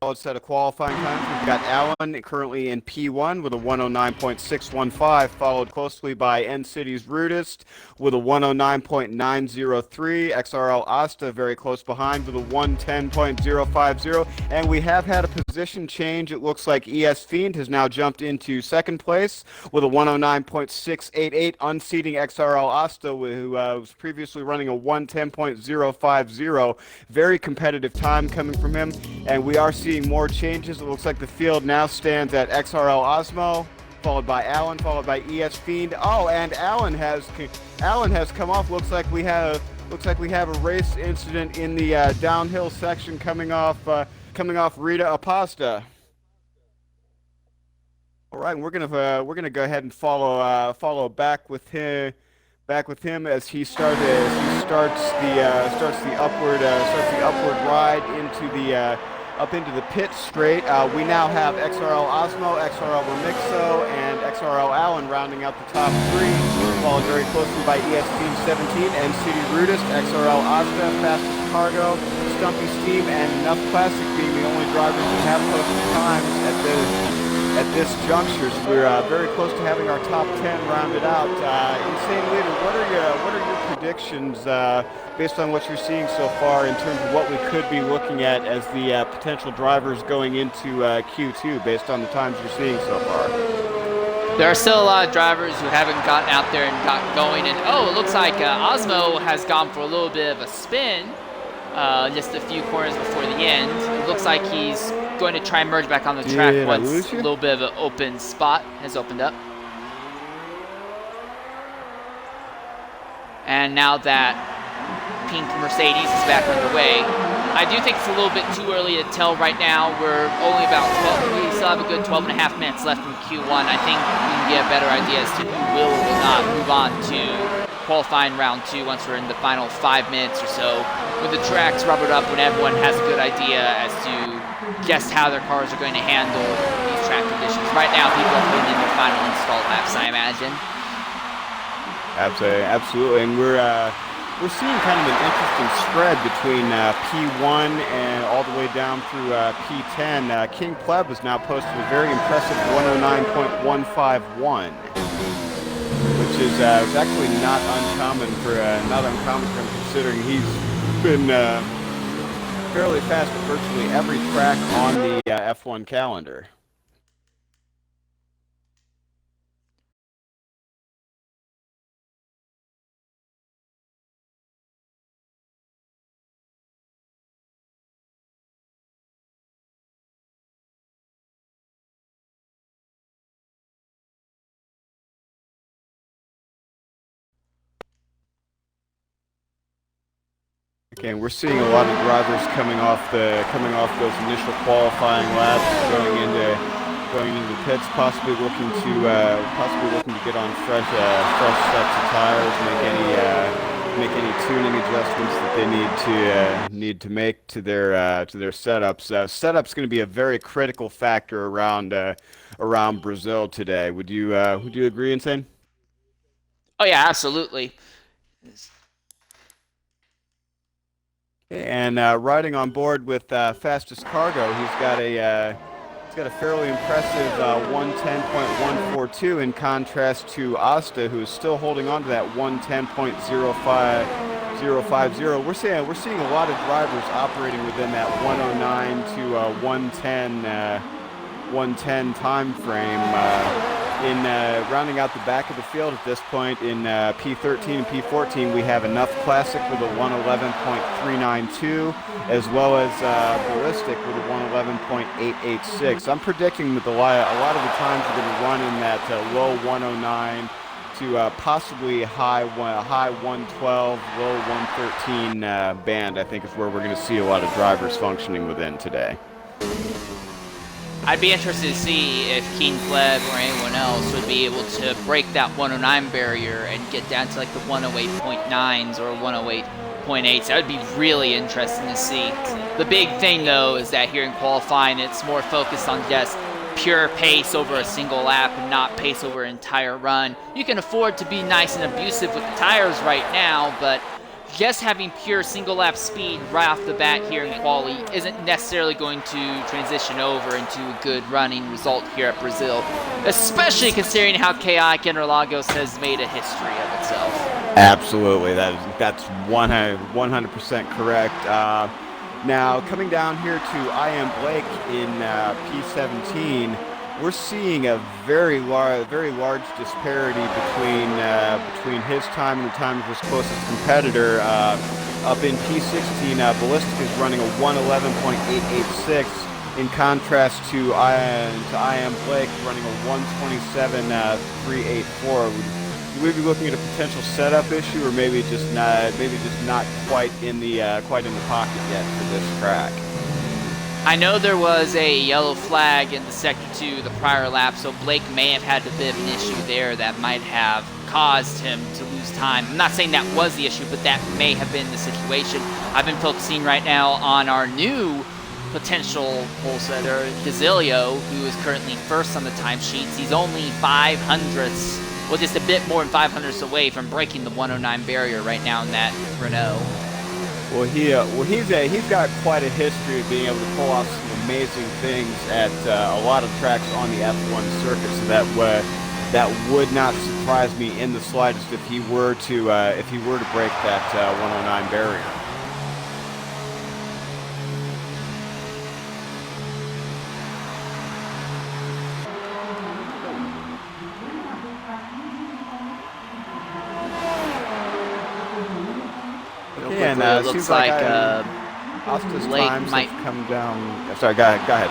solid set of qualifying times. We've got Allen currently in P1 with a 109.615, followed closely by N-City's Rudist with a 109.903. XRL Asta very close behind with a 110.050. And we have had a position change. It looks like ES Fiend has now jumped into second place with a 109.688, unseating XRL Asta, who was previously running a 110.050. Very competitive time coming from him, and we are seeing more changes. It looks like the field now stands at XRL Osmo, followed by Allen, followed by ES Fiend. Oh, and Allen has come off. Looks like we have a race incident in the downhill section coming off Rita Apasta. All right, and we're gonna go ahead and follow back with him as he starts the upward ride into the up into the pit straight. We now have XRL Osmo, XRL Remixo, and XRL Allen rounding out the top three, followed very closely by ES Team 17 and City Rudist, XRL Asta, Fastest Cargo, Stumpy Steam, and Enough Classic being the only drivers who have posted times at this juncture. So we're very close to having our top 10 rounded out. Insane Leader, what are your predictions based on what you're seeing so far in terms of what we could be looking at as the potential drivers going into Q2 based on the times you're seeing so far? There are still a lot of drivers who haven't gotten out there and gotten going. And it looks like Osmo has gone for a little bit of a spin just a few corners before the end. It looks like he's going to try and merge back on the track once a little bit of an open spot has opened up. And now that pink Mercedes is back underway, I do think it's a little bit too early to tell right now. We're only about 12, we still have a good 12 and a half minutes left in Q1. I think we can get a better idea as to who will or will not move on to qualifying round 2 once we're in the final 5 minutes or so. When the track's rubbered up, when everyone has a good idea as to just how their cars are going to handle these track conditions. Right now, people are putting in their final install laps, I imagine. Absolutely, and we're seeing kind of an interesting spread between P1 and all the way down through P10. King Pleb has now posted a very impressive 109.151, which is actually not uncommon for him, considering he's been fairly fast at virtually every track on the F1 calendar. Again, we're seeing a lot of drivers coming off those initial qualifying laps, going into the pits, possibly looking to get on fresh sets of tires, make any tuning adjustments that they need to make to their setups. Setup's going to be a very critical factor around Brazil today. Would you agree, Insane? Oh yeah, absolutely. And riding on board with Fastest Cargo, he's got a fairly impressive 110.142 in contrast to Asta, who is still holding on to that 110.050. We're seeing a lot of drivers operating within that 109 to 110 time frame. In rounding out the back of the field at this point in P13 and P14, we have Enough Classic with a 111.392, as well as Ballistic with a 111.886. I'm predicting that a lot of the times are going to run in that low 109 to possibly high 112, low 113 band. I think is where we're going to see a lot of drivers functioning within today. I'd be interested to see if King Pleb or anyone else would be able to break that 109 barrier and get down to like the 108.9s or 108.8s. That would be really interesting to see. The big thing though is that here in qualifying, it's more focused on just pure pace over a single lap and not pace over an entire run. You can afford to be nice and abusive with the tires right now, but just having pure single lap speed right off the bat here in quali isn't necessarily going to transition over into a good running result here at Brazil, especially considering how chaotic Interlagos has made a history of itself. Absolutely, that's 100% correct. Now, coming down here to I Am Blake in P17, we're seeing a very large disparity between his time and the time of his closest competitor. Up in P16, Ballistic is running a 111.886, in contrast to I Am Blake running a 127.384. Would we be looking at a potential setup issue, or maybe just not quite in the pocket yet for this track? I know there was a yellow flag in the sector 2 the prior lap, so Blake may have had a bit of an issue there that might have caused him to lose time. I'm not saying that was the issue, but that may have been the situation. I've been focusing right now on our new potential pole setter, Gazilio, who is currently first on the timesheets. He's only 500ths, well, just a bit more than 500ths away from breaking the 109 barrier right now in that Renault. Well, he's got quite a history of being able to pull off some amazing things at a lot of tracks on the F1 circuit. So that would not surprise me in the slightest if he were to break that 109 barrier. And it looks like Asta's Blake times might have come down. Sorry, go ahead.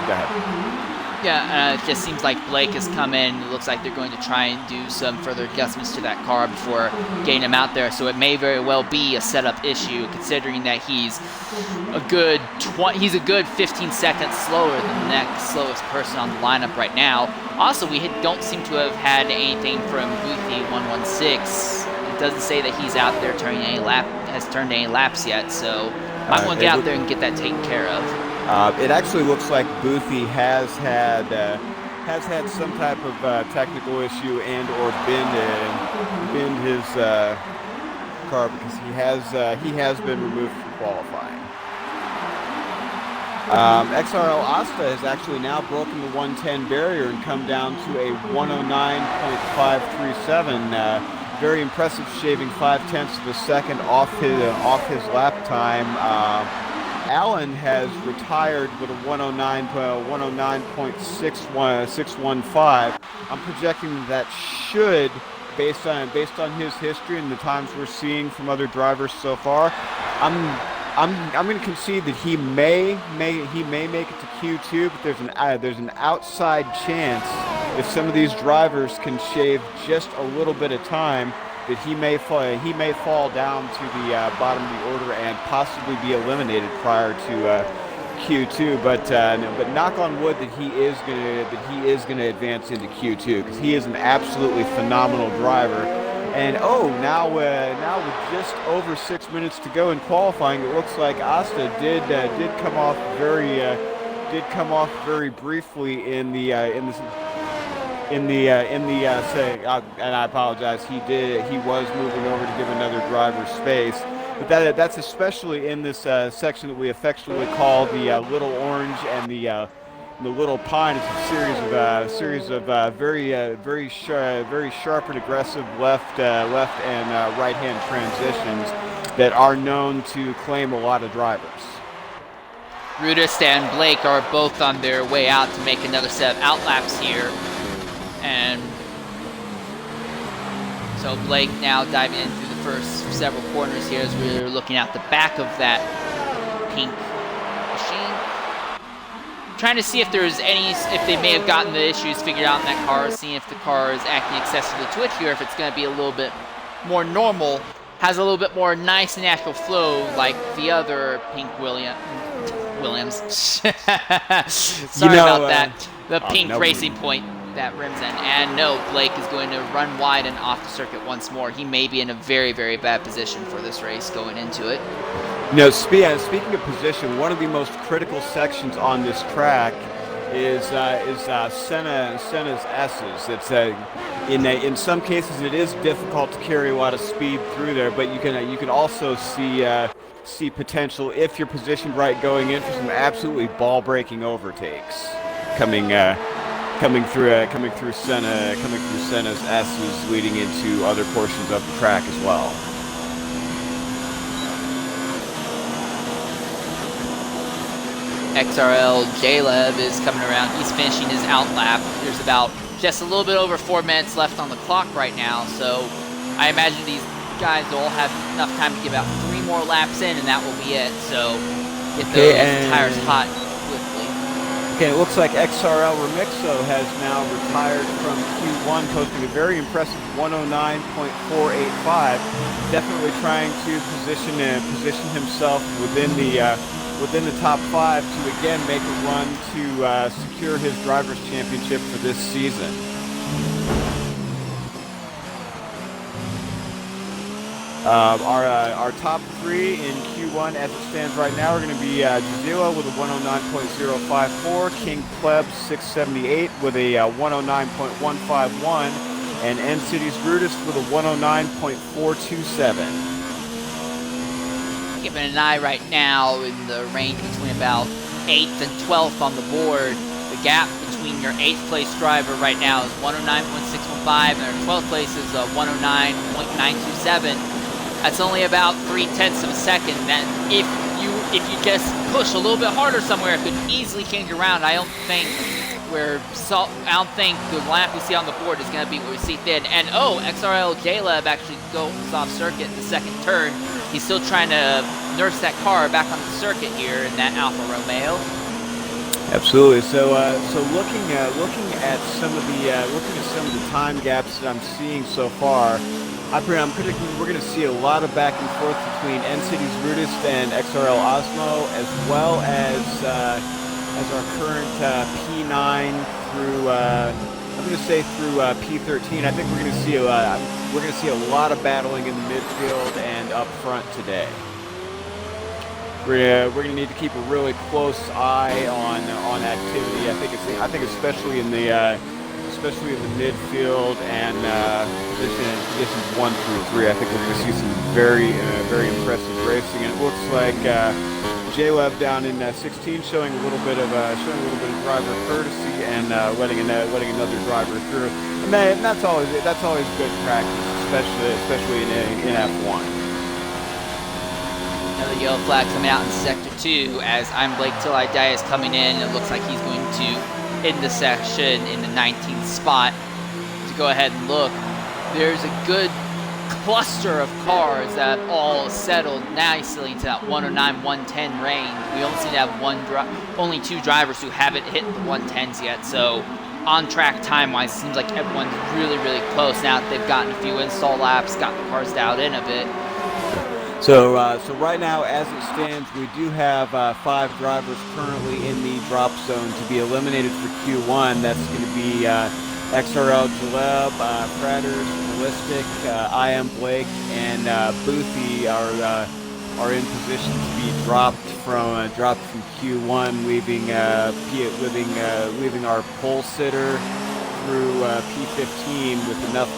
Yeah, it just seems like Blake has come in. It looks like they're going to try and do some further adjustments to that car before getting him out there. So it may very well be a setup issue, considering that he's a good 15 seconds slower than the next slowest person on the lineup right now. Also, we don't seem to have had anything from Boothie 116. It doesn't say that he's out there turned any laps yet, so might want to get out there and get that taken care of. It actually looks like Boothie has had some type of technical issue and or bend his car, because he has been removed from qualifying. XRL Asta has actually now broken the 110 barrier and come down to a 109.537. Very impressive, shaving 0.5 of a second off his lap time. Allen has retired with a 109.615. I'm projecting that should, based on his history and the times we're seeing from other drivers so far, I'm going to concede that he may make it to Q2, but there's an outside chance if some of these drivers can shave just a little bit of time, that he may fall down to the bottom of the order and possibly be eliminated prior to Q2. But knock on wood that he is going to advance into Q2, because he is an absolutely phenomenal driver. And now with just over 6 minutes to go in qualifying, it looks like Asta did come off very briefly in the and I apologize. He was moving over to give another driver space, but that's especially in this section that we affectionately call the Little Orange and the Little Pine. It's a series of very sharp and aggressive left and right hand transitions that are known to claim a lot of drivers. Rudist and Blake are both on their way out to make another set of outlaps here. And so Blake now diving in through the first several corners here as we're looking at the back of that pink machine. Trying to see if they may have gotten the issues figured out in that car, seeing if the car is acting excessively twitchy or if it's going to be a little bit more normal, has a little bit more nice and natural flow like the other pink Williams. Sorry about that. The pink Racing Point that rims in. And no, Blake is going to run wide and off the circuit once more. He may be in a very, very bad position for this race going into it. Speaking of position, one of the most critical sections on this track is Senna's S's. in some cases it is difficult to carry a lot of speed through there, but you can also see potential if you're positioned right going in for some absolutely ball-breaking overtakes coming through Senna's S's leading into other portions of the track as well. XRL J-Lev is coming around. He's finishing his out lap. There's about just a little bit over 4 minutes left on the clock right now, so I imagine these guys will all have enough time to get about 3 more laps in, and that will be it. So get those tires hot quickly. Okay, it looks like XRL Remixo has now retired from Q1, posting a very impressive 109.485. Definitely trying to position himself within the top 5 to again make a run to secure his driver's championship for this season. Our top 3 in Q1 as it stands right now are going to be Jazila with a 109.054, King Pleb 678 with a 109.151, and N City's Brutus with a 109.427. Keeping an eye right now in the range between about 8th and 12th on the board. The gap between your 8th place driver right now is 109.615, and our 12th place is 109.927. That's only about 0.3 of a second. That if you just push a little bit harder somewhere, it could easily change around. I don't think the lap we see on the board is going to be what we see then. And XRL J-Lev actually goes off circuit in the second turn. He's still trying to nurse that car back on the circuit here in that Alfa Romeo. Absolutely. So looking at some of the time gaps that I'm seeing so far, we're going to see a lot of back and forth between N City's Rudist and XRL Osmo, as well as our current P9 through I'm going to say through P13. I think we're going to see a lot of battling in the midfield and up front today. We're going to need to keep a really close eye on activity. I think especially in the midfield and positions 1 through 3. I think we're going to see some very impressive racing. And it looks like J-Lev down in 16 showing a little bit of driver courtesy and letting another driver through. And that's always good practice, especially in F1. Another yellow flag coming out in Sector 2 as I'm Blake Till I Die is coming in. It looks like he's going to end the section in the 19th spot. To go ahead and look, there's a good cluster of cars that have all settled nicely into that 109, 110 range. We only seem to have only 2 drivers who haven't hit the 110s yet. So on track time-wise, seems like everyone's really close now that they've gotten a few install laps, got the cars dialed in a bit. So right now, as it stands, we do have 5 drivers currently in the drop zone to be eliminated for Q1. That's going to be XRL Jaleb, Fratters, Ballistic, I Am Blake, and Boothie are in position to be dropped from Q1, leaving our pole sitter through P15 with enough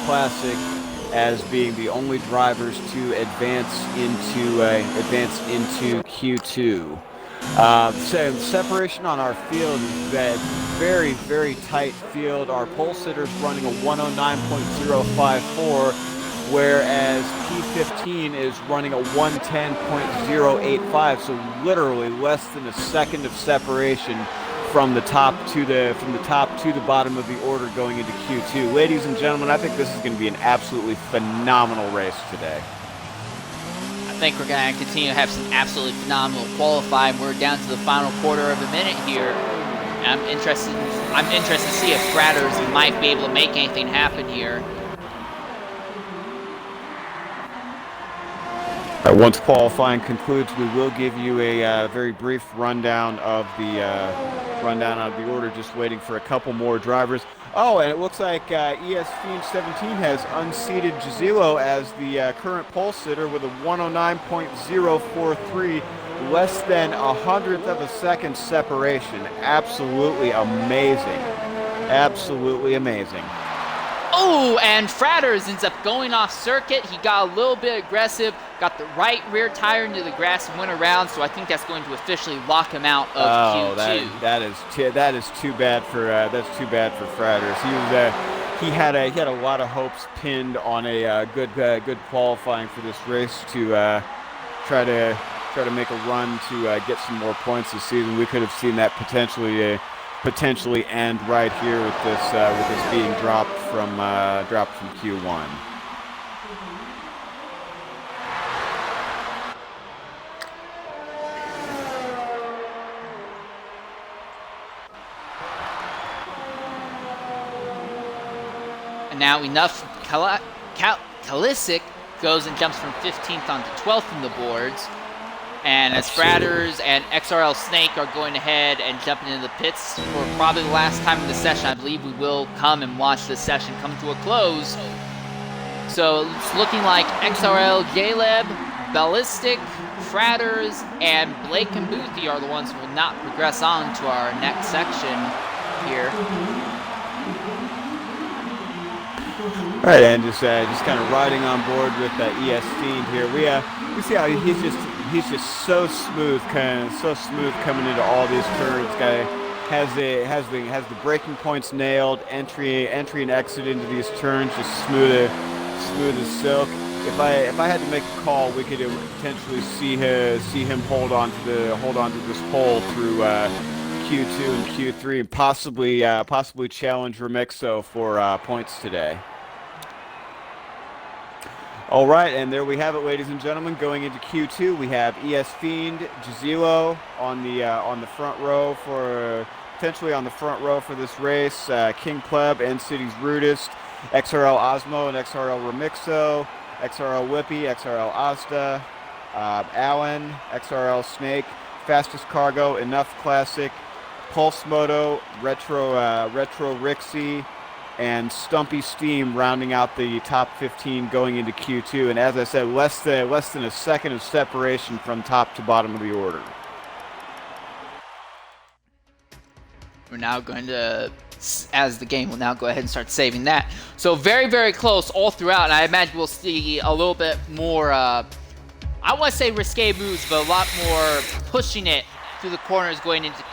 classic as being the only drivers to advance into Q2. So separation on our field is that very tight field. Our pole sitter's running a 109.054, whereas P15 is running a 110.085. So literally less than a second of separation from the top to the bottom of the order going into Q2. Ladies and gentlemen, I think this is going to be an absolutely phenomenal race today. I think we're going to continue to have some absolutely phenomenal qualifying. We're down to the final quarter of a minute here. I'm interested to see if Fratters might be able to make anything happen here. Once qualifying concludes, we will give you a very brief rundown of the order. Just waiting for a couple more drivers. Oh, and it looks like ES Fiend 17 has unseated Jazilo as the current pole sitter with a 109.043, less than 100th of a second separation. Absolutely amazing. Absolutely amazing. Oh, and Fratters ends up going off circuit. He got a little bit aggressive, got the right rear tire into the grass and went around, so I think that's going to officially lock him out of Q2. That is too bad for Fratters. He had a lot of hopes pinned on a good qualifying for this race to try to make a run to get some more points this season. We could have seen that potentially end right here with this being dropped from Q1. And now enough. Kalisic goes and jumps from 15th onto 12th in the boards. And as Fratters and XRL Snake are going ahead and jumping into the pits for probably the last time in the session, I believe we will come and watch this session come to a close. So it's looking like XRL, Jaleb, Ballistic, Fratters, and Blake and Boothie are the ones who will not progress on to our next section here. All right, and just kind of riding on board with ES Fiend here. We see how he's just so smooth coming into all these turns. Guy has the braking points nailed, entry and exit into these turns just smooth as silk. If I had to make a call, we could potentially see him hold on to this pole through Q2 and Q3, and possibly challenge Remixo for points today. All right, and there we have it, ladies and gentlemen. Going into Q2, we have ES Fiend, Jazilo on the front row potentially on the front row for this race. King Pleb and City's Rudest, XRL Osmo and XRL Remixo, XRL Whippy, XRL Asta, Allen, XRL Snake, Fastest Cargo, Enough Classic, Pulse Moto, Retro Rixie, and Stumpy Steam rounding out the top 15 going into Q2. And as I said, less than a second of separation from top to bottom of the order. We're now going to, as the game will now go ahead and start saving that. So very, very close all throughout, and I imagine we'll see a little bit more, I want to say risque moves, but a lot more pushing it through the corners going into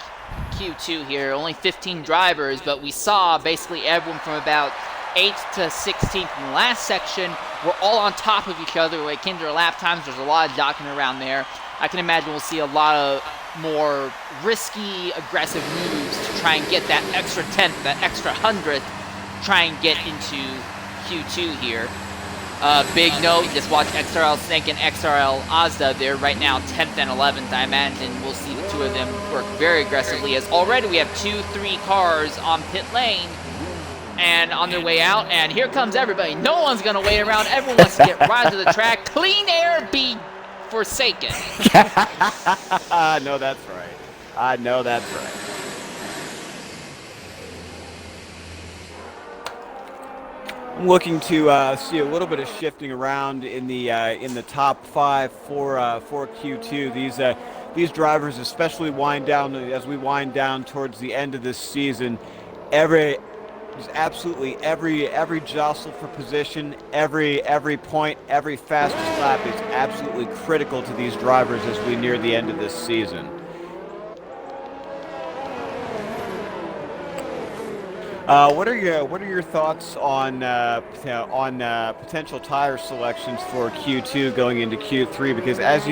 Q2 here. Only 15 drivers, but we saw basically everyone from about 8th to 16th in the last section were all on top of each other. When it came to their lap times, there's a lot of docking around there. I can imagine we'll see a lot of more risky, aggressive moves to try and get that extra 10th, that extra 100th, try and get into Q2 here. Big note, just watch XRL Snake and XRL Ozda. They're right now 10th and 11th. I imagine we'll see the two of them work very aggressively, as already we have 2-3 cars on pit lane and on their way out. And here comes everybody. No one's going to wait around. Everyone wants to get right to the track. Clean air be forsaken. I know that's right. I know that's right. I'm looking to see a little bit of shifting around in the top 5 for Q2. These drivers, especially as we wind down towards the end of this season, absolutely every jostle for position, every point, every fastest lap is absolutely critical to these drivers as we near the end of this season. What are your thoughts on potential tire selections for Q2 going into Q3? Because as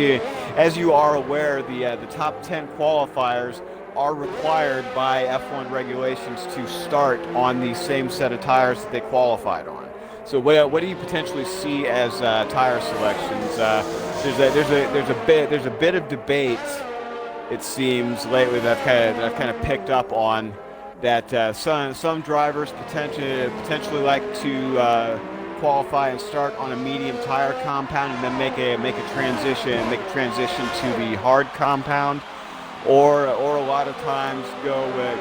you are aware, the top 10 qualifiers are required by F1 regulations to start on the same set of tires that they qualified on. So what do you potentially see as tire selections? There's a bit of debate, it seems, lately that I've kind of picked up on. That some drivers potentially like to qualify and start on a medium tire compound and then make a transition to the hard compound, or a lot of times go with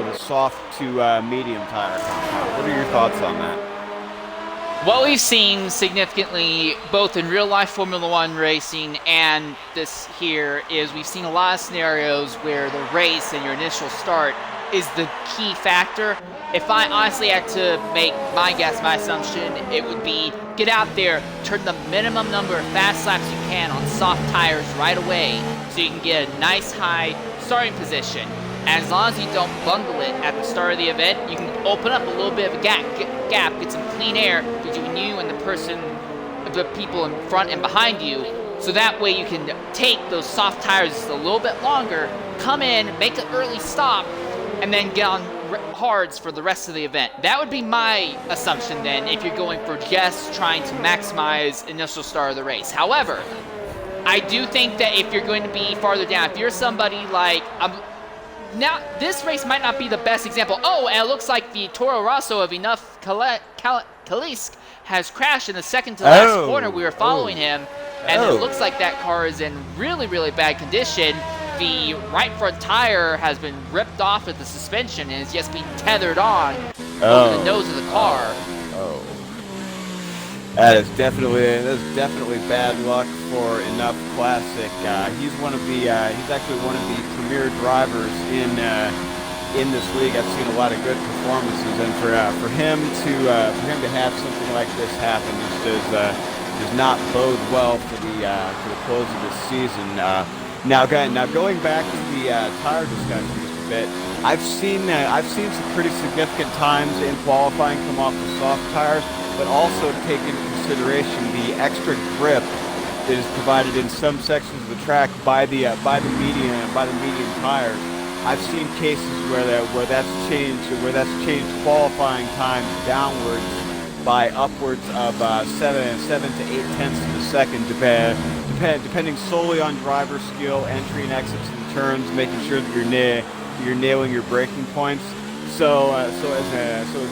a soft to medium tire compound. What are your thoughts on that? What we've seen significantly, both in real-life Formula One racing and this here, is we've seen a lot of scenarios where the race and your initial start is the key factor. If I honestly had to make my guess, my assumption, it would be get out there, turn the minimum number of fast laps you can on soft tires right away so you can get a nice high starting position. And as long as you don't bungle it at the start of the event, you can open up a little bit of a gap, get some clean air between you and the people in front and behind you. So that way you can take those soft tires just a little bit longer, come in, make an early stop, and then get on hards for the rest of the event. That would be my assumption then if you're going for just trying to maximize initial start of the race. However, I do think that if you're going to be farther down, if you're somebody like... now, this race might not be the best example. Oh, and it looks like the Toro Rosso of Enough Kalisk has crashed in the second to last corner. We were following him, and it looks like that car is in really, really bad condition. The right front tire has been ripped off of the suspension and is just being tethered on over the nose of the car. That is definitely bad luck for Enough Classic. He's actually one of the premier drivers in this league. I've seen a lot of good performances, and for him to have something like this happen does not bode well for the close of this season. Now going back to the tire discussion just a bit, I've seen some pretty significant times in qualifying come off the soft tires, but also take into consideration the extra grip that is provided in some sections of the track by the medium tires. I've seen cases where that's changed qualifying times downwards by upwards of 7 to 8 tenths of a second, depending solely on driver skill, entry and exits and turns, making sure that you're nailing your braking points. So as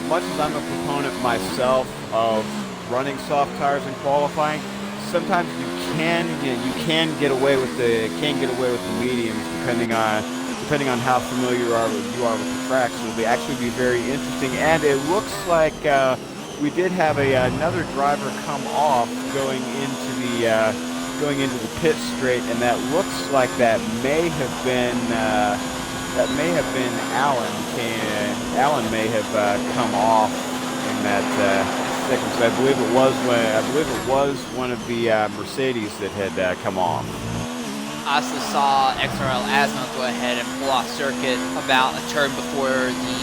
much as I'm a proponent myself of running soft tires in qualifying, sometimes you can get away with the mediums depending on how familiar you are with the track. So they actually be very interesting. And it looks like we did have another driver come off going into the pit straight, and that looks like that may have been Alan. Alan may have come off in that second. So I believe it was one of the Mercedes that had come off. I also saw XRL Asmo go ahead and pull off circuit about a turn before the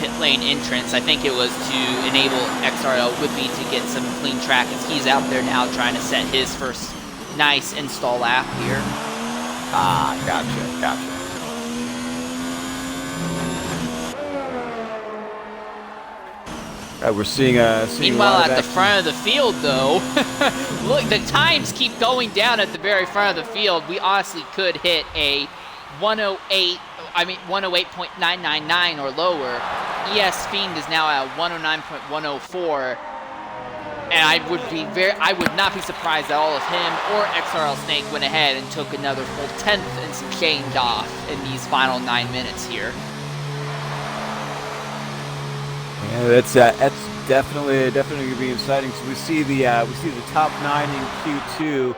pit lane entrance. I think it was to enable XRL Whippy to get some clean track as he's out there now trying to set his first nice install lap here. Gotcha. We're seeing Meanwhile, at the front of the field, though, look, the times keep going down at the very front of the field. We honestly could hit a 108.999 or lower. ES Fiend is now at 109.104, and I would not be surprised at all if him or XRL Snake went ahead and took another full 10th and some change off in these final 9 minutes here. Yeah, that's definitely gonna be exciting. So we see the top 9 in Q2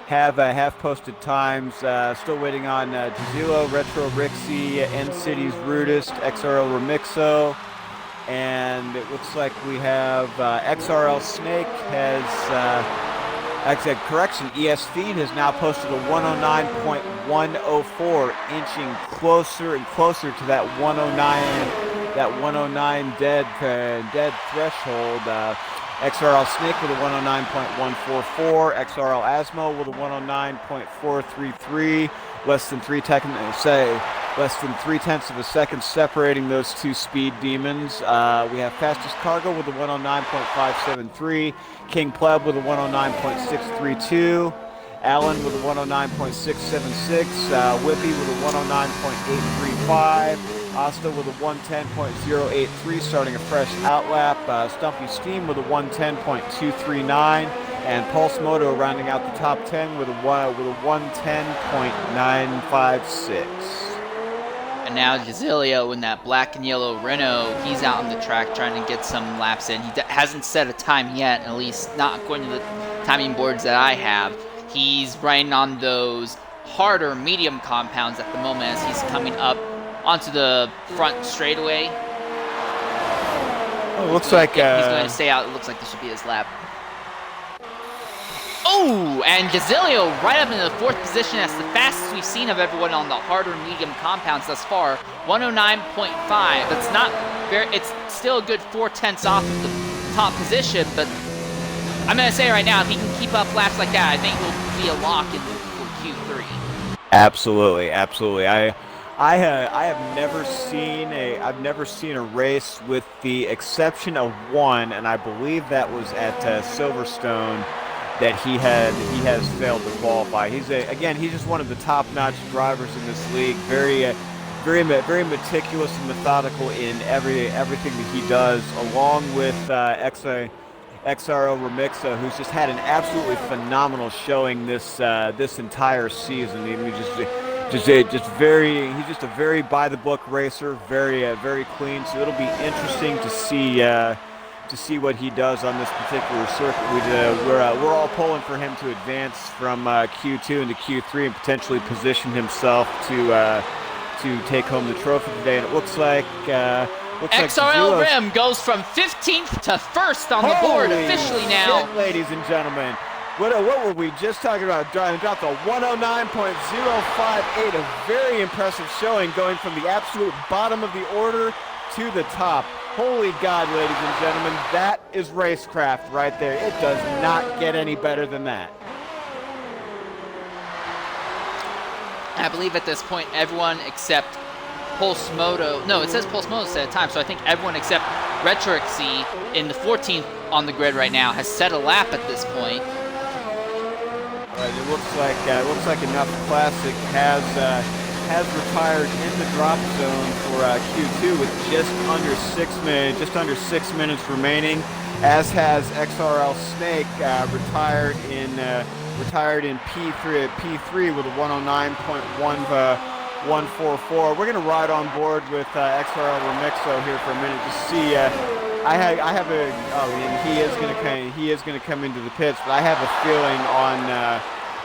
have posted times. Still waiting on Jazilo, Retro Rixie, N-City's Rudist, XRL Remixo, and it looks like we have XRL Snake has. Actually, correction. ES Feed has now posted a 109.104, inching closer and closer to that 109 dead threshold. XRL Snake with a 109.144, XRL Asmo with a 109.433, less than 3 tenths of a second separating those two speed demons. We have Fastest Cargo with a 109.573, King Pleb with a 109.632, Allen with a 109.676, Whippy with a 109.835, Asta with a 110.083, starting a fresh outlap. Stumpy Steam with a 110.239, and Pulse Moto rounding out the top 10 with a 110.956. And now Jazilio in that black and yellow Renault, he's out on the track trying to get some laps in. He hasn't set a time yet, at least not according to the timing boards that I have. He's running on those harder medium compounds at the moment as he's coming up onto the front straightaway. Oh, looks like he's going to stay out. It looks like this should be his lap. Oh, and Gazilio right up into the 4th position. That's the fastest we've seen of everyone on the harder medium compounds thus far. 109.5. It's not very. It's still a good 4/10 off of the top position, but I'm going to say right now, if he can keep up laps like that, I think he'll be a lock in for Q3. Absolutely, absolutely. I have never seen a race with the exception of one, and I believe that was at Silverstone, that he has failed to qualify. He's just one of the top-notch drivers in this league. Very meticulous and methodical in everything that he does, along with XRL Remixa, who's just had an absolutely phenomenal showing this entire season. I mean, he's just a very by the book racer, very clean. So it'll be interesting to see what he does on this particular circuit. We're all pulling for him to advance from Q2 into Q3 and potentially position himself to take home the trophy today. And it looks like XRL Rim goes from 15th to 1st on the board officially now. Shit, ladies and gentlemen. What were we just talking about? Dropped a 109.058, a very impressive showing, going from the absolute bottom of the order to the top. Holy God, ladies and gentlemen, that is racecraft right there. It does not get any better than that. I believe at this point, everyone except Pulse Moto, no, it says Pulse Moto set a time, so I think everyone except Retrixie in the 14th on the grid right now has set a lap at this point. It looks like Enough Classic has retired in the drop zone for Q2 with just under 6 minutes remaining, as has XRL Snake retired in P3 with a 109.144. We're gonna ride on board with XRL Remixo here for a minute to see. He is gonna come into the pits, but I have a feeling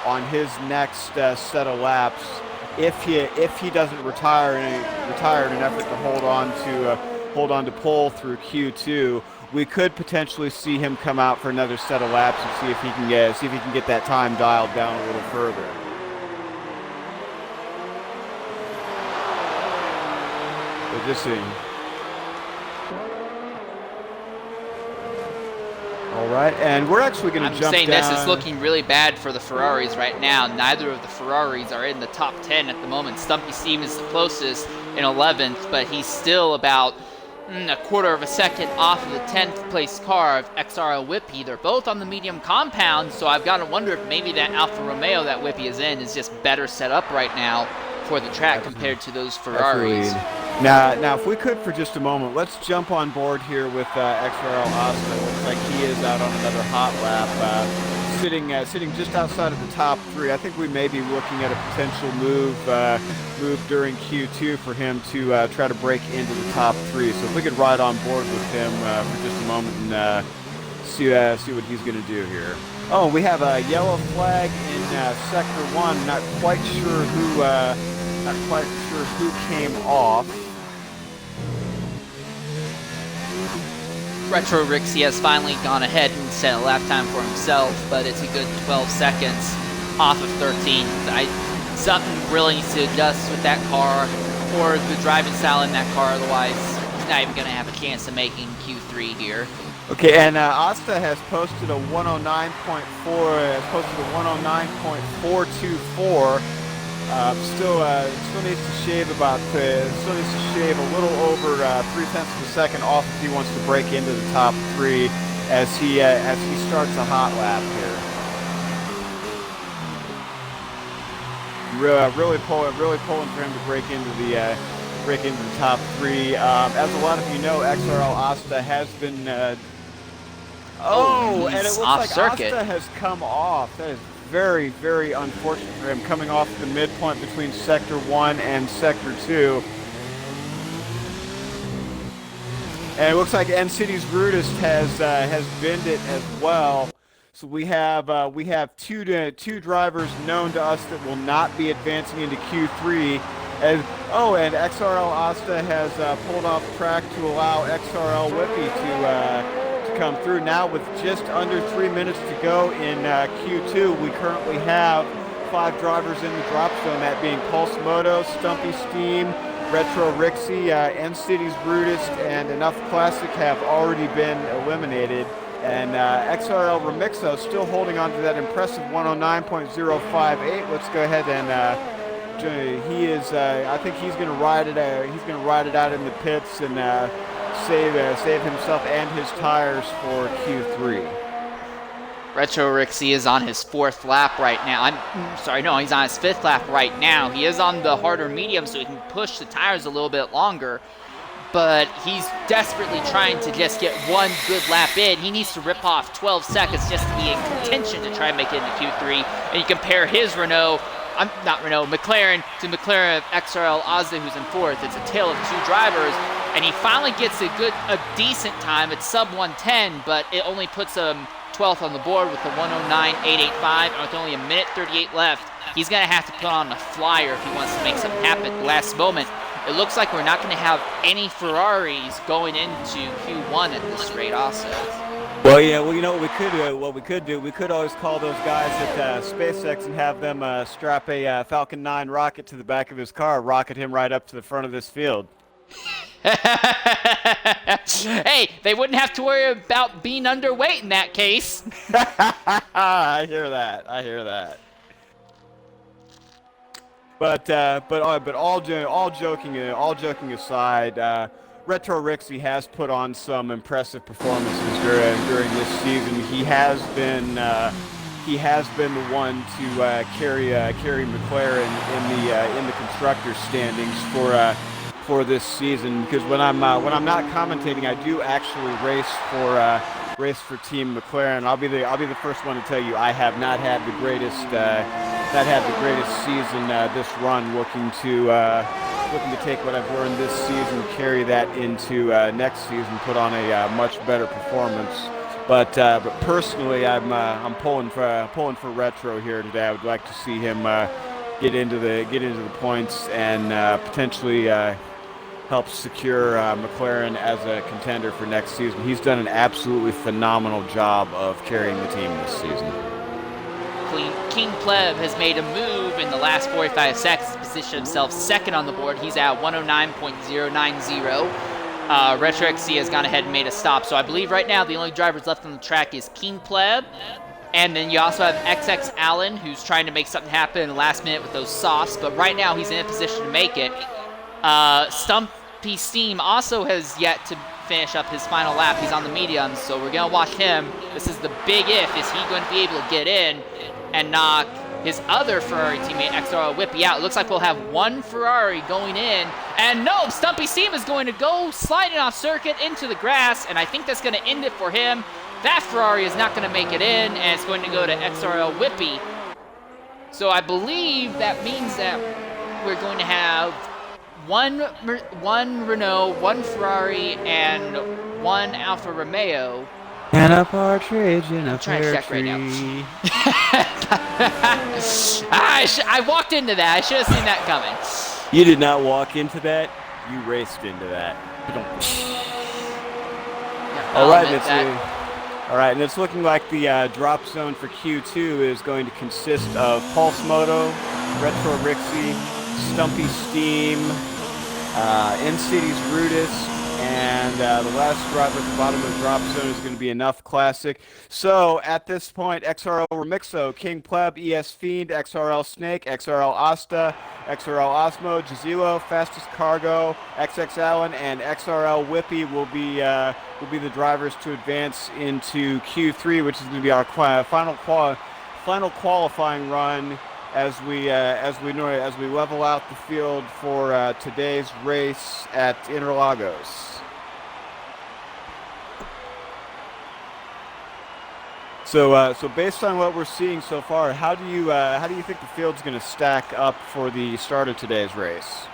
on his next set of laps, if he doesn't retire in an effort to hold on to pole through Q2, we could potentially see him come out for another set of laps and see if he can get that time dialed down a little further. But just see. All right, and we're actually going to jump down. I'm saying this is looking really bad for the Ferraris right now. Neither of the Ferraris are in the top 10 at the moment. Stumpy Steam is the closest in 11th, but he's still about a quarter of a second off of the 10th place car of XRL Whippy. They're both on the medium compound, so I've got to wonder if maybe that Alfa Romeo that Whippy is in is just better set up right now for the track compared to those Ferraris. Now, if we could for just a moment, let's jump on board here with XRL Asta. Looks like he is out on another hot lap, sitting just outside of the top 3. I think we may be looking at a potential move during Q2 for him to try to break into the top 3. So if we could ride on board with him for just a moment and see what he's going to do here. Oh, we have a yellow flag in Sector 1. Not quite sure who came off. Retro Rixie has finally gone ahead and set a lap time for himself, but it's a good 12 seconds off of 13. Something really needs to adjust with that car or the driving style in that car, otherwise he's not even going to have a chance of making Q3 here. Okay, and Asta has posted a 109.424. Still needs to shave a little over 0.3 of a second off if he wants to break into the top 3 as he starts a hot lap here. Really pulling for him to break into the top 3. As a lot of you know, XRL Asta has been. And it looks like circuit. Asta has come off. That is very, very unfortunate for him, coming off the midpoint between Sector 1 and Sector 2. And it looks like N-City's Rudist has binned it as well. So we have two drivers known to us that will not be advancing into Q3. And XRL Asta has pulled off track to allow XRL Whippy to come through. Now with just under 3 minutes to go in Q2, we currently have 5 drivers in the drop zone, that being Pulse Moto, Stumpy Steam, Retro Rixie, N-City's Brutist, and Enough Classic have already been eliminated. And XRL Remixo still holding on to that impressive 109.058. Let's go ahead and he is. I think he's going to ride it. He's going to ride it out in the pits and save himself and his tires for Q3. Retro Rixie is on his 4th lap right now. He's on his 5th lap right now. He is on the harder medium, so he can push the tires a little bit longer. But he's desperately trying to just get one good lap in. He needs to rip off 12 seconds just to be in contention to try and make it into Q3. And you compare his McLaren to McLaren of XRL Ozda, who's in 4th. It's a tale of 2 drivers, and he finally gets a decent time. It's sub 110, but it only puts him 12th on the board with the 109.885, and with only a minute 38 left. He's going to have to put on a flyer if he wants to make something happen at the last moment. It looks like we're not going to have any Ferraris going into Q1 at this rate also. Well, yeah, you know what we could do? We could always call those guys at SpaceX and have them strap a Falcon 9 rocket to the back of his car, rocket him right up to the front of this field. Hey, they wouldn't have to worry about being underweight in that case. I hear that. But all joking aside, Retro Rixie has put on some impressive performances during this season. He has been the one to carry McLaren in the constructors standings for this season. Because when I'm not commentating, I do actually race for Team McLaren. I'll be the first one to tell you I have not had the greatest season this run. Looking to take what I've learned this season, carry that into next season, put on a much better performance. But personally, I'm pulling for Retro here today. I would like to see him get into the points and potentially help secure McLaren as a contender for next season. He's done an absolutely phenomenal job of carrying the team this season. King Pleb has made a move in the last 45 seconds to position himself 2nd on the board. He's at 109.090. Retro Rixie has gone ahead and made a stop. So I believe right now the only drivers left on the track is King Pleb. And then you also have XX Allen, who's trying to make something happen in the last minute with those softs. But right now he's in a position to make it. Stumpy Steam also has yet to finish up his final lap. He's on the medium, so we're going to watch him. This is the big if. Is he going to be able to get in and knock his other Ferrari teammate, XRL Whippy, out? It looks like we'll have one Ferrari going in. And no, Stumpy Steam is going to go sliding off circuit into the grass, and I think that's going to end it for him. That Ferrari is not going to make it in, and it's going to go to XRL Whippy. So I believe that means that we're going to have one Renault, one Ferrari, and one Alfa Romeo. And a partridge in a pear tree. Right now. I walked into that. I should have seen that coming. You did not walk into that. You raced into that. All right, and it's looking like the drop zone for Q2 is going to consist of Pulse Moto, Retro Rixie, Stumpy Steam, N-City's Rudist, and the last driver at the bottom of the drop zone is going to be Enough Classic. So at this point, XRL Remixo, King Pleb, ES Fiend, XRL Snake, XRL Asta, XRL Osmo, Jazilo, Fastest Cargo, XX Allen, and XRL Whippy will be the drivers to advance into Q3, which is going to be our final qualifying run as we level out the field for today's race at Interlagos. So based on what we're seeing so far, how do you think the field's going to stack up for the start of today's race?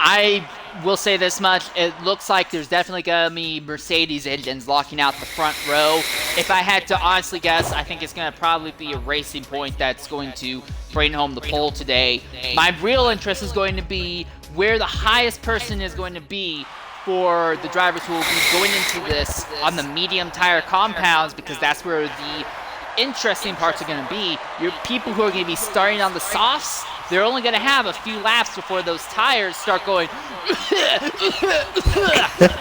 I will say this much. It looks like there's definitely going to be Mercedes engines locking out the front row. If I had to honestly guess, I think it's going to probably be a Racing Point that's going to bring home the pole today. My real interest is going to be where the highest person is going to be for the drivers who will be going into this on the medium tire compounds, because that's where the interesting parts are going to be. Your people who are going to be starting on the softs, they're only going to have a few laps before those tires start going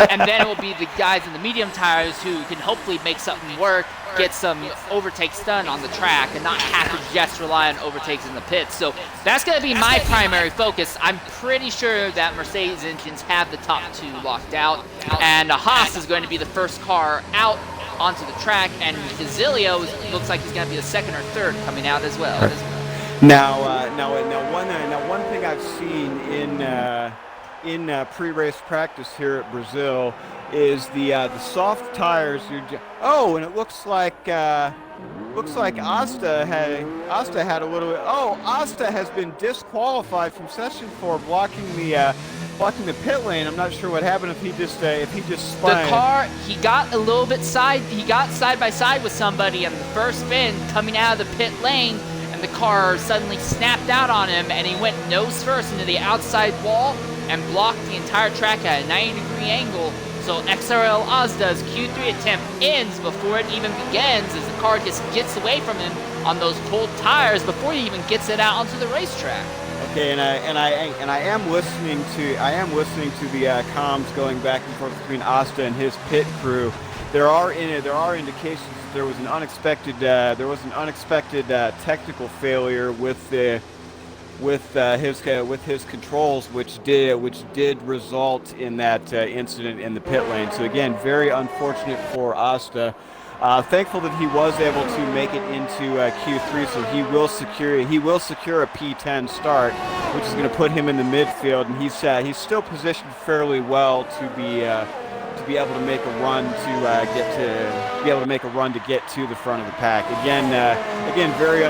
and then it will be the guys in the medium tires who can hopefully make something work, get some overtakes done on the track, and not have to just rely on overtakes in the pits. So that's going to be my primary focus. I'm pretty sure that Mercedes engines have the top two locked out, and Haas is going to be the first car out onto the track, and Gazilio looks like he's going to be the second or third coming out as well. Now, one thing I've seen in pre-race practice here at Brazil is the soft tires. And it looks like Asta had a little. Asta has been disqualified from session for blocking the pit lane. I'm not sure what happened, if he just spun. The car, he got a little bit he got side by side with somebody on the first spin coming out of the pit lane, and the car suddenly snapped out on him, and he went nose first into the outside wall and blocked the entire track at a 90-degree angle. So XRL Asda's Q3 attempt ends before it even begins, as the car just gets away from him on those cold tires before he even gets it out onto the racetrack. Okay, and I am listening to the comms going back and forth between Asta and his pit crew. There are indications that there was an unexpected technical failure with his controls, which did result in that incident in the pit lane. So again, very unfortunate for Asta. Thankful that he was able to make it into Q3, so he will secure a P10 start, which is going to put him in the midfield, and he's still positioned fairly well to be able to make a run to get to the front of the pack. Again, very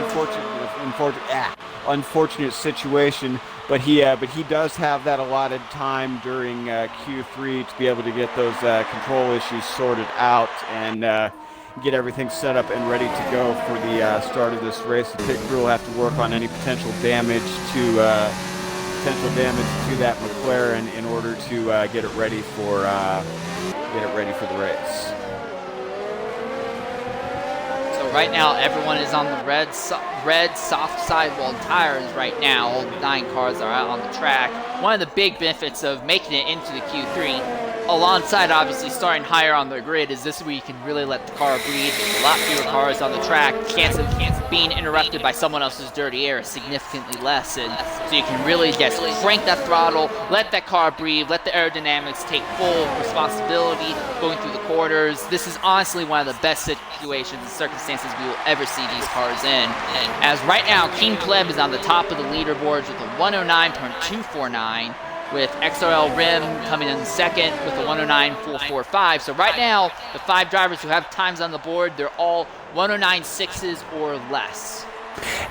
unfortunate situation, but he does have that allotted time during Q3 to be able to get those control issues sorted out and get everything set up and ready to go for the start of this race. The pit crew will have to work on any potential damage to that McLaren in order to get it ready for the race. So right now, everyone is on the red soft sidewall tires right now. All 9 cars are out on the track. One of the big benefits of making it into the Q3, alongside obviously starting higher on the grid, is this is where you can really let the car breathe. A lot fewer cars on the track. Chance of being interrupted by someone else's dirty air is significantly less, and so you can really just crank that throttle, let that car breathe, let the aerodynamics take full responsibility going through the quarters. This is honestly one of the best situations and circumstances we will ever see these cars in. As right now, King Pleb is on the top of the leaderboards with a 109.249. with XRL Rim coming in second with a 109.445. So right now, the 5 drivers who have times on the board, they're all 109.6s or less.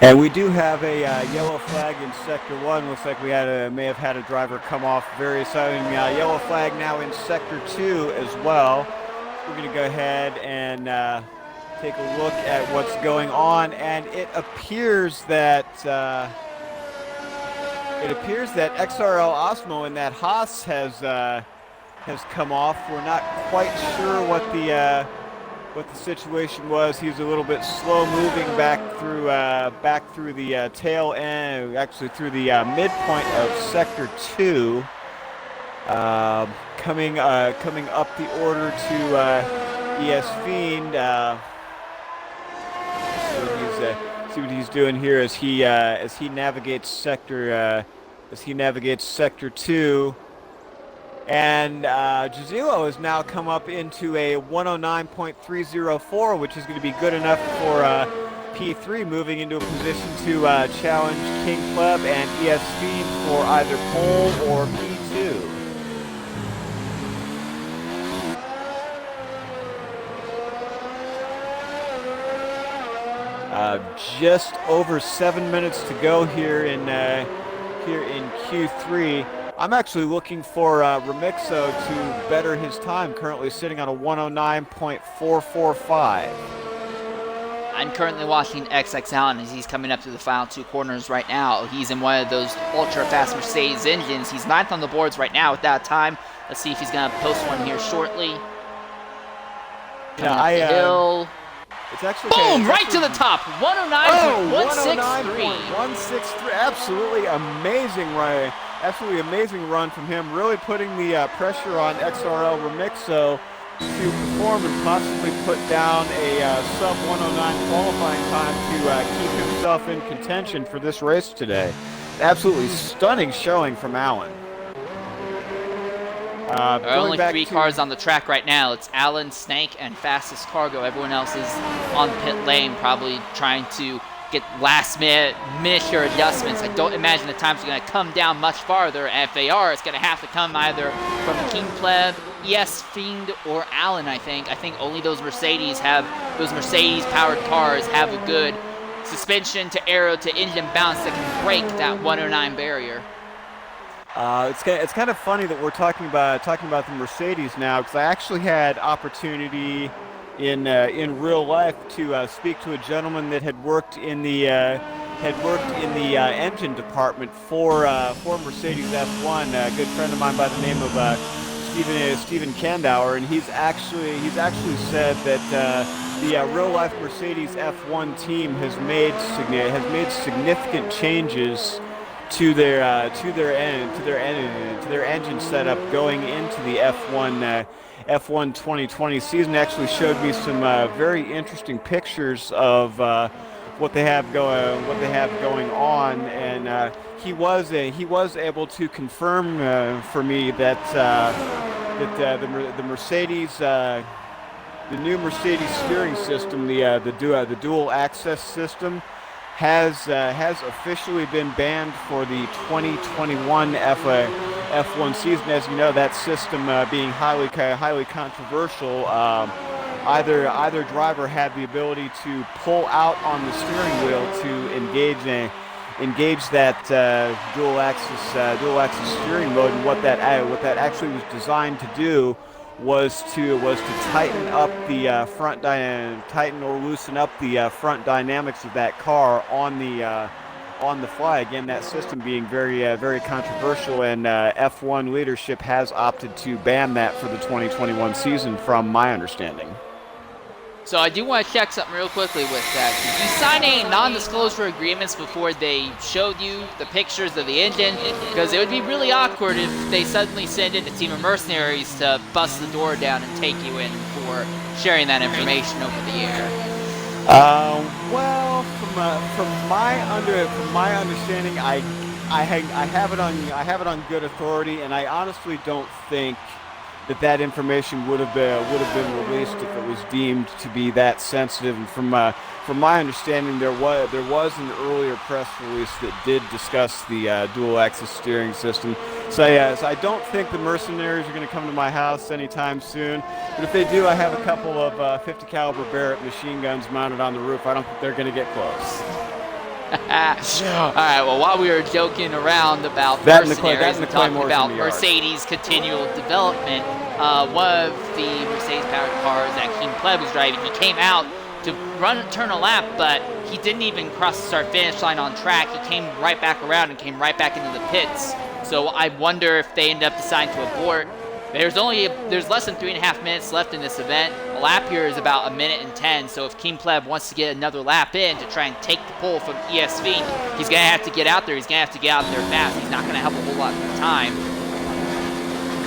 And we do have a yellow flag in Sector 1. Looks like we may have had a driver come off very suddenly. Yellow flag now in Sector 2 as well. We're going to go ahead and take a look at what's going on, and it appears that XRL Osmo and that Haas has come off. We're not quite sure what the situation was. He's a little bit slow moving back through the tail end, actually through the midpoint of Sector 2. Coming up the order to ES Fiend. See what he's doing here as he navigates Sector 2, and Jazilo has now come up into a 109.304, which is going to be good enough for P3, moving into a position to challenge King Pleb and ES Fiend for either pole or P2. Just over 7 minutes to go here in Q3. I'm actually looking for Remixo to better his time, currently sitting on a 109.445. I'm currently watching XXL as he's coming up to the final two corners right now. He's in one of those ultra-fast Mercedes engines. He's 9th on the boards right now with that time. Let's see if he's going to post one here shortly. Coming up the hill. It's actually boom! Right to the top. 109.163. 163. Absolutely amazing run. Absolutely amazing run from him. Really putting the pressure on XRL Remixo to perform and possibly put down a sub 109 qualifying time to keep himself in contention for this race today. Absolutely stunning showing from Alan. There are only 3 cars on the track right now. It's Alan, Snake, and Fastest Cargo. Everyone else is on pit lane, probably trying to get last-minute miniature adjustments. I don't imagine the times are going to come down much farther. And if they are, it's going to have to come either from King Pleb, ES Fiend, or Alan, I think. I think only those Mercedes-powered cars have a good suspension to aero to engine balance that can break that 109 barrier. It's kind of funny that we're talking about the Mercedes now, because I actually had opportunity in real life to speak to a gentleman that had worked in the engine department for Mercedes F1. A good friend of mine by the name of Steven Kandauer, and he's actually said that the real life Mercedes F1 team has made significant changes to their engine setup going into the F1 2020 season. Actually showed me some very interesting pictures of what they have going on, and he was able to confirm for me that the Mercedes the new Mercedes steering system, the dual access system, has officially been banned for the 2021 F1 season. As you know, that system being highly controversial. Either driver had the ability to pull out on the steering wheel to engage that dual axis steering mode, and what that actually was designed to do was to tighten up the tighten or loosen up the front dynamics of that car on the fly. Again, that system being very controversial, and F1 leadership has opted to ban that for the 2021 season, from my understanding. So I do want to check something real quickly with that. Did you sign any non-disclosure agreements before they showed you the pictures of the engine? Because it would be really awkward if they suddenly send in a team of mercenaries to bust the door down and take you in for sharing that information over the air. Well, from my understanding, I have it on good authority, and I honestly don't think that information would have been released if it was deemed to be that sensitive. And from my understanding, there was an earlier press release that did discuss the dual axis steering system. So so I don't think the mercenaries are going to come to my house anytime soon. But if they do, I have a couple of 50 caliber Barrett machine guns mounted on the roof. I don't think they're going to get close. All right, well, while we were joking around about mercenaries and talking about Mercedes' continual development, one of the Mercedes-powered cars that King Pleb was driving, he came out to turn a lap, but he didn't even cross the start-finish line on track. He came right back around and came right back into the pits. So I wonder if they end up deciding to abort. There's less than 3.5 minutes left in this event. A lap here is about 1 minute and 10, so if King Pleb wants to get another lap in to try and take the pole from ESV, he's going to have to get out there. He's going to have to get out there fast. He's not going to have a whole lot of time.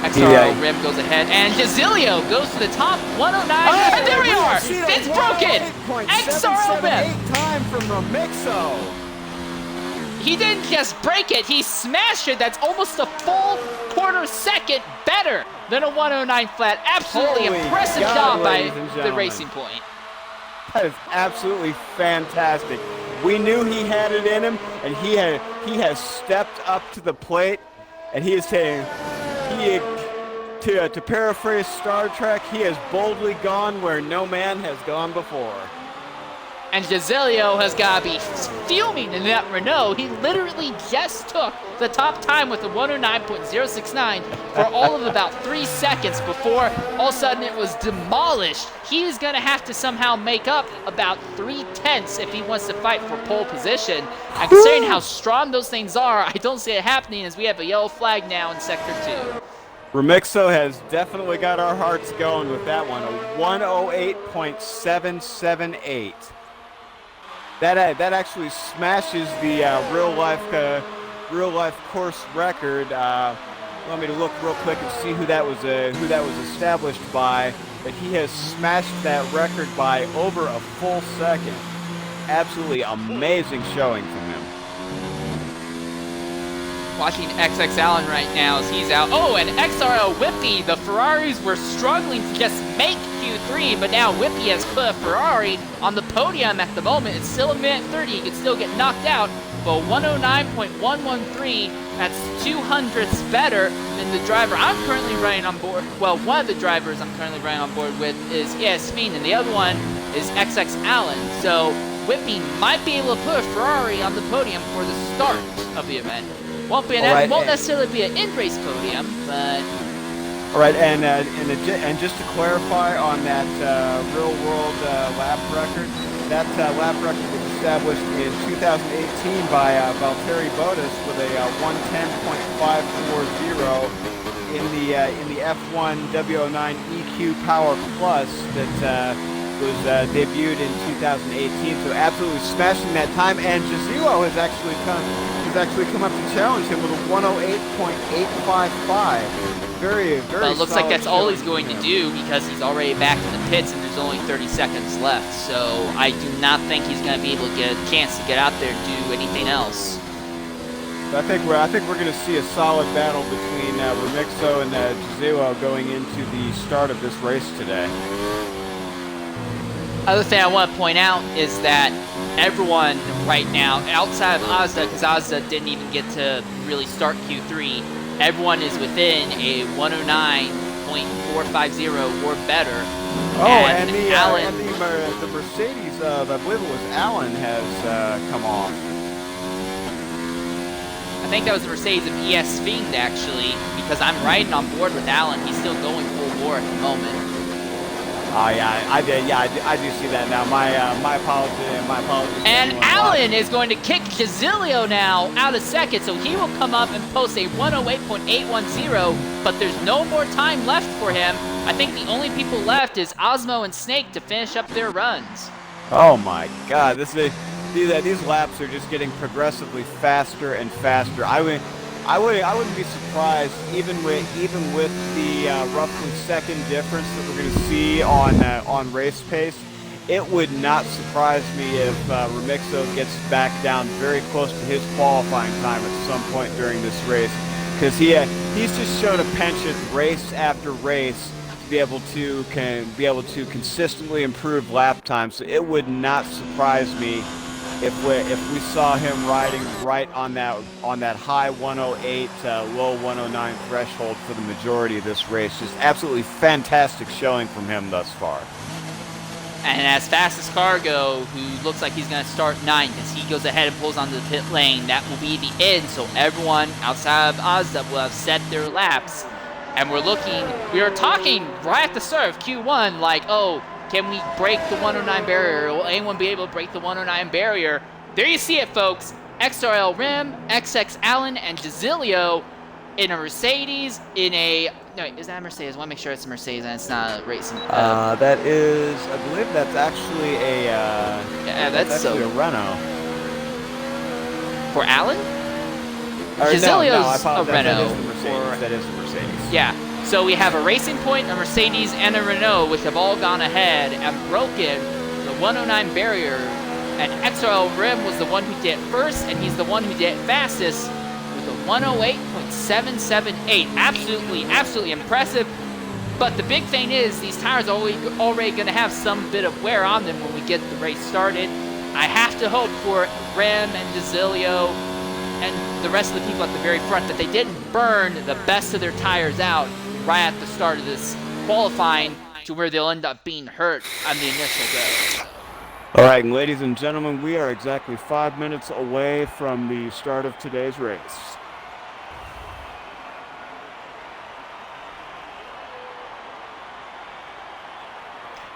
XRL Rim goes ahead, and Jazilio goes to the top, 109, and there we are! It's broken! XRL Rim! Time from Remixo. He didn't just break it, he smashed it. That's almost a full quarter second better than a 109 flat. Absolutely impressive job by the Racing Point. That is absolutely fantastic. We knew he had it in him, and he has stepped up to the plate, and he is saying, to paraphrase Star Trek, he has boldly gone where no man has gone before. And Giselio has got to be fuming in that Renault. He literally just took the top time with a 109.069 for all of about 3 seconds before all of a sudden it was demolished. He is going to have to somehow make up about 3/10 if he wants to fight for pole position. And considering how strong those things are, I don't see it happening as we have a yellow flag now in Sector 2. Remixo has definitely got our hearts going with that one, a 108.778. That actually smashes the real life course record. Let me to look real quick and see who that was established by. But he has smashed that record by over a full second. Absolutely amazing showing from him. Watching XX Allen right now as he's out. Oh, and XRL Whippy, the Ferraris were struggling to just make Q3, but now Whippy has put a Ferrari on the podium at the moment. It's still a minute 30. He could still get knocked out, but 109.113, that's 200ths better than the driver I'm currently running on board. Well, one of the drivers I'm currently running on board with is Yasmin, and the other one is XX Allen. So Whippy might be able to put a Ferrari on the podium for the start of the event. Won't necessarily be an in-race podium, but... All right, and just to clarify on that real-world lap record, that lap record was established in 2018 by Valtteri Bottas with a 110.540 in the F1 W09 EQ Power Plus that was debuted in 2018. So absolutely smashing that time, and Giselio has actually come up to challenge him with a 108.855. Very well, it looks like that's all he's going to do because he's already back in the pits and there's only 30 seconds left. So I do not think he's going to be able to get a chance to get out there and do anything else. I think we're going to see a solid battle between Remixo and Giselio going into the start of this race today. Other thing I want to point out is that everyone right now, outside of Azda, because Azda didn't even get to really start Q3, everyone is within a 109.450 or better. Oh, and the Mercedes of, I believe it was Allen, has come off. I think that was the Mercedes of ES Fiend, actually, because I'm riding on board with Allen. He's still going full bore at the moment. Oh yeah, I do see that now. My apologies. And Allen is going to kick Giselio now out of second, so he will come up and post a 108.810. But there's no more time left for him. I think the only people left is Osmo and Snake to finish up their runs. Oh my God, these laps are just getting progressively faster and faster. I wouldn't be surprised even with the roughly second difference that we're going to see on race pace. It would not surprise me if Remixo gets back down very close to his qualifying time at some point during this race, because he's just shown a penchant race after race to be able to consistently improve lap time. So it would not surprise me if we saw him riding right on that high 108, low 109 threshold for the majority of this race. Just absolutely fantastic showing from him thus far. And as fast as Cargo, who looks like he's going to start 9th, as he goes ahead and pulls onto the pit lane, that will be the end. So everyone outside of Azda will have set their laps. And we are talking right at the start of Q1 like, oh, can we break the 109 barrier? Will anyone be able to break the 109 barrier? There you see it, folks. XRL Rim, XX Allen, and Giselio in a Mercedes, no, is that a Mercedes? I want to make sure it's a Mercedes and it's not a racing. That is, I believe that's actually a, that's a Renault. For Allen? Giselio's a Renault. That is the Mercedes. Yeah. So we have a Racing Point, a Mercedes, and a Renault, which have all gone ahead and broken the 109 barrier. And XRL Rim was the one who did it first, and he's the one who did it fastest with a 108.778. Absolutely impressive. But the big thing is these tires are already going to have some bit of wear on them when we get the race started. I have to hope for Rim and Giselio and the rest of the people at the very front that they didn't burn the best of their tires out right at the start of this qualifying to where they'll end up being hurt on the initial go. All right, and ladies and gentlemen, we are exactly 5 minutes away from the start of today's race.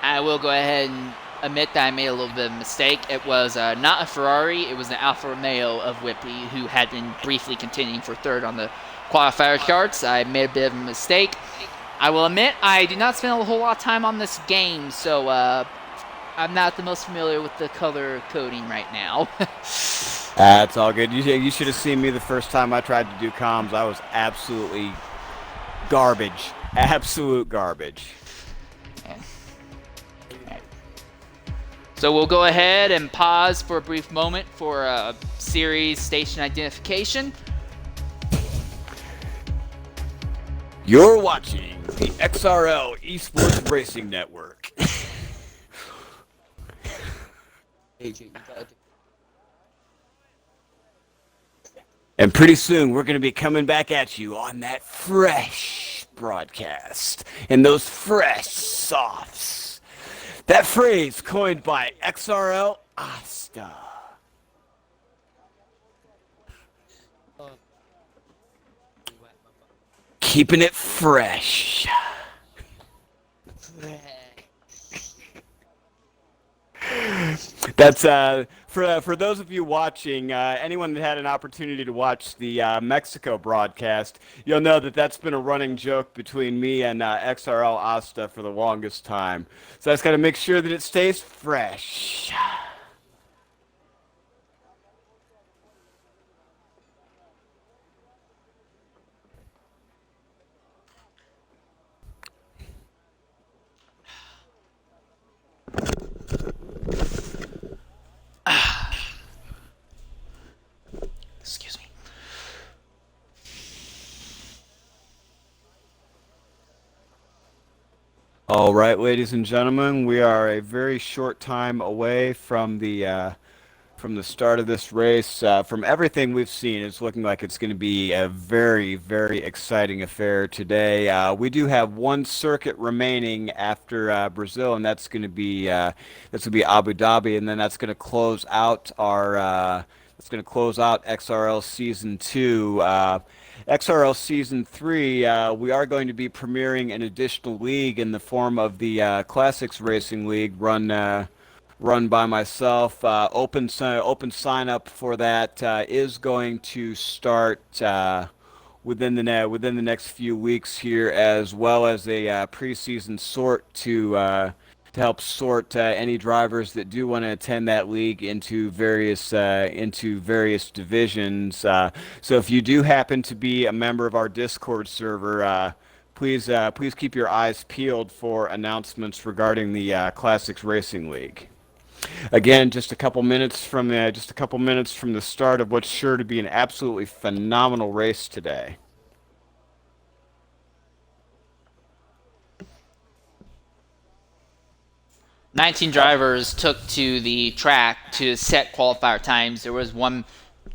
I will go ahead and admit that I made a little bit of a mistake. It was not a Ferrari, it was an Alfa Romeo of Whippy, who had been briefly contending for third on the qualifier charts. I made a bit of a mistake. I will admit I do not spend a whole lot of time on this game, so I'm not the most familiar with the color coding right now. That's all good. You should have seen me the first time I tried to do comms. I was absolutely garbage. Absolute garbage. So we'll go ahead and pause for a brief moment for series station identification. You're watching the XRL Esports Racing Network. And pretty soon we're going to be coming back at you on that fresh broadcast and those fresh softs. That phrase coined by XRL Asta. Keeping it fresh. That's for those of you watching, anyone that had an opportunity to watch the Mexico broadcast, you'll know that that's been a running joke between me and XRL Asta for the longest time. So I just got to make sure that it stays fresh. Excuse me. All right, ladies and gentlemen, we are a very short time away from the start of this race. From everything we've seen, it's looking like it's going to be a very, very exciting affair today. We do have one circuit remaining after Brazil, and that's going to be Abu Dhabi, and then that's going to close out XRL Season 2. XRL Season 3, we are going to be premiering an additional league in the form of the Classics Racing League run by myself. Open sign up for that is going to start within the next few weeks here, as well as a preseason sort to help sort any drivers that do want to attend that league into various divisions. So if you do happen to be a member of our Discord server, please keep your eyes peeled for announcements regarding the Classics Racing League. Again, just a couple minutes from the start of what's sure to be an absolutely phenomenal race today. 19 drivers took to the track to set qualifier times. There was one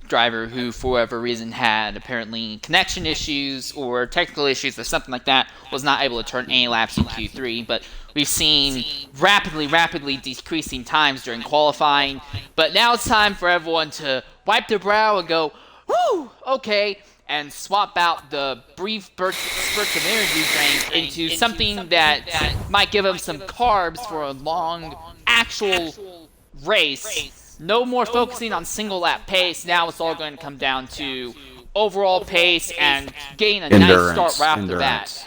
driver who, for whatever reason, had apparently connection issues or technical issues or something like that, was not able to turn any laps in Q3. But we've seen rapidly decreasing times during qualifying. But now it's time for everyone to wipe their brow and go, whew, okay, and swap out the brief spurts of energy drain into something that might give them some carbs for a long actual race. No more focusing on single lap pace. Now it's all going to come down to overall pace and getting a nice start right off the bat.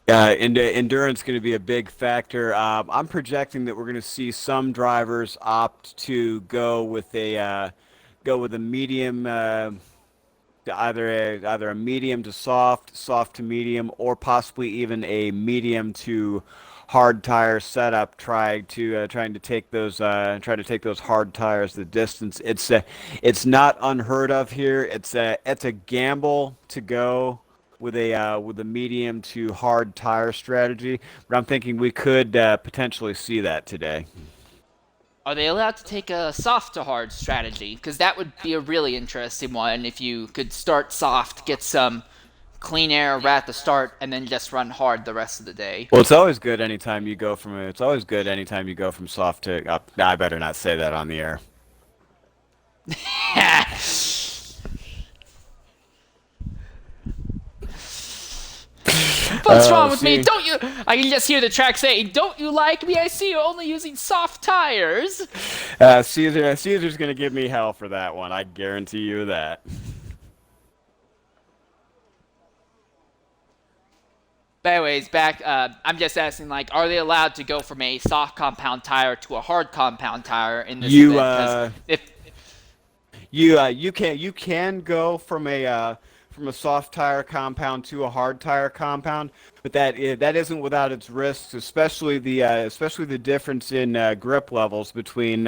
Endurance going to be a big factor. I'm projecting that we're going to see some drivers opt to go with a medium, either a medium to soft, soft to medium, or possibly even a medium to hard tire setup, trying to take those hard tires the distance. It's not unheard of here. It's a gamble to go with a medium to hard tire strategy, but I'm thinking we could potentially see that today. Are they allowed to take a soft to hard strategy? Because that would be a really interesting one if you could start soft, get some clean air right at the start and then just run hard the rest of the day. Well, it's always good anytime you go from soft to up. I better not say that on the air. What's wrong with me? Don't you? I can just hear the track saying, "Don't you like me? I see you're only using soft tires." Caesar's gonna give me hell for that one. I guarantee you that. But anyways, back. I'm just asking, like, are they allowed to go from a soft compound tire to a hard compound tire in this event? You can go from a soft tire compound to a hard tire compound, but that isn't without its risks, especially the difference in grip levels between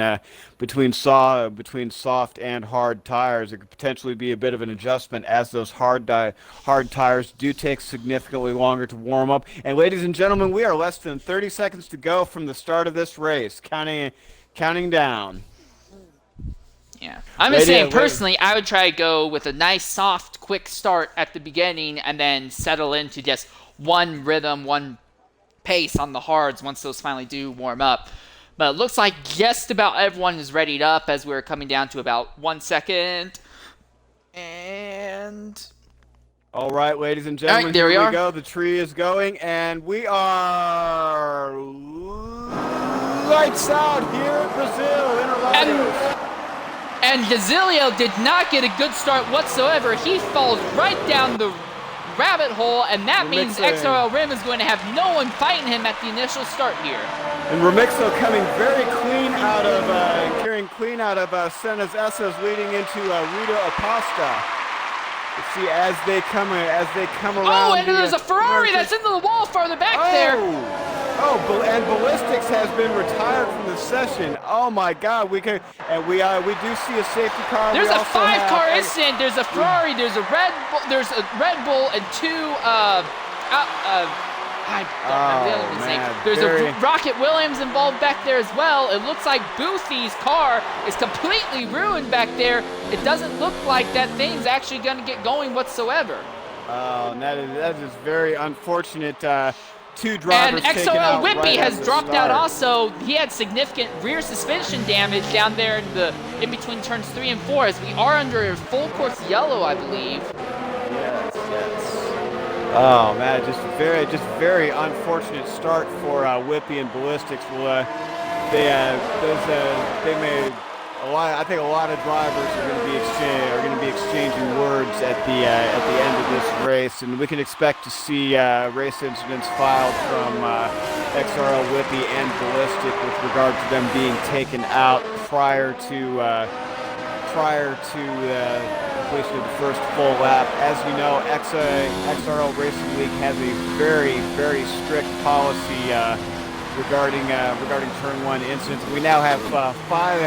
soft and hard tires. It could potentially be a bit of an adjustment, as those hard tires do take significantly longer to warm up. And ladies and gentlemen, we are less than 30 seconds to go from the start of this race, counting down. Yeah, I'm just saying, personally, I would try to go with a nice, soft, quick start at the beginning and then settle into just one rhythm, one pace on the hards once those finally do warm up. But it looks like just about everyone is readied up as we're coming down to about 1 second. And... all right, ladies and gentlemen, there we go. The tree is going, and we are lights out here in Brazil, Interlagos. And Gazilio did not get a good start whatsoever. He falls right down the rabbit hole, and that means XRL Rim is going to have no one fighting him at the initial start here. And Remixo coming very clean carrying clean out of Senna's Essas, leading into Rita Aposta. See, as they come around. Oh, and there's a Ferrari that's into the wall farther back there. Oh, and Ballistics has been retired from the session. Oh my God, we do see a safety car. There's a 5-car incident. There's a Ferrari. There's a Red Bull, and two. I don't remember the other one's name. There's a Rocket Williams involved back there as well. It looks like Boothy's car is completely ruined back there. It doesn't look like that thing's actually going to get going whatsoever. Oh, and that is very unfortunate. Two drivers and taken out. XRL Whippy right has dropped out also. He had significant rear suspension damage down there in between turns 3 and 4, as we are under full course yellow, I believe. Yes. Oh man, just very unfortunate start for Whippy and Ballistics. Well, they made a lot. I think a lot of drivers are going to be exchanging words at the end of this race, and we can expect to see race incidents filed from XRL Whippy and Ballistic with regard to them being taken out prior to completion of the first full lap. As you know, XRL Racing League has a very, very strict policy regarding turn 1 incidents. We now have five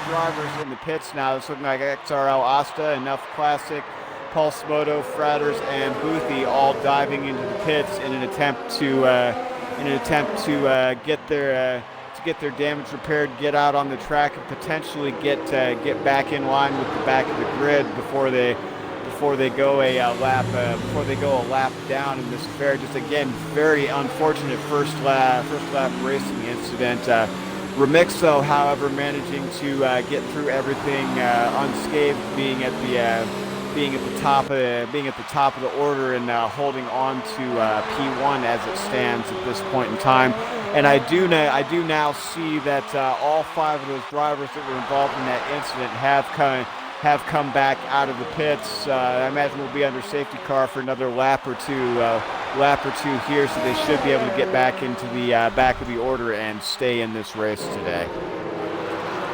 drivers in the pits now. It's looking like XRL Asta, Enough Classic, Pulse Moto, Fratters, and Boothy all diving into the pits in an attempt to get their damage repaired, get out on the track, and potentially get back in line with the back of the grid before they go a lap down in this affair. Just again, very unfortunate first lap racing incident. Remixo, however, managing to get through everything unscathed, being at the top of the order and holding on to P1 as it stands at this point in time. And I do now see that all 5 of those drivers that were involved in that incident have come back out of the pits. I imagine we'll be under safety car for another lap or two here, so they should be able to get back into the back of the order and stay in this race today.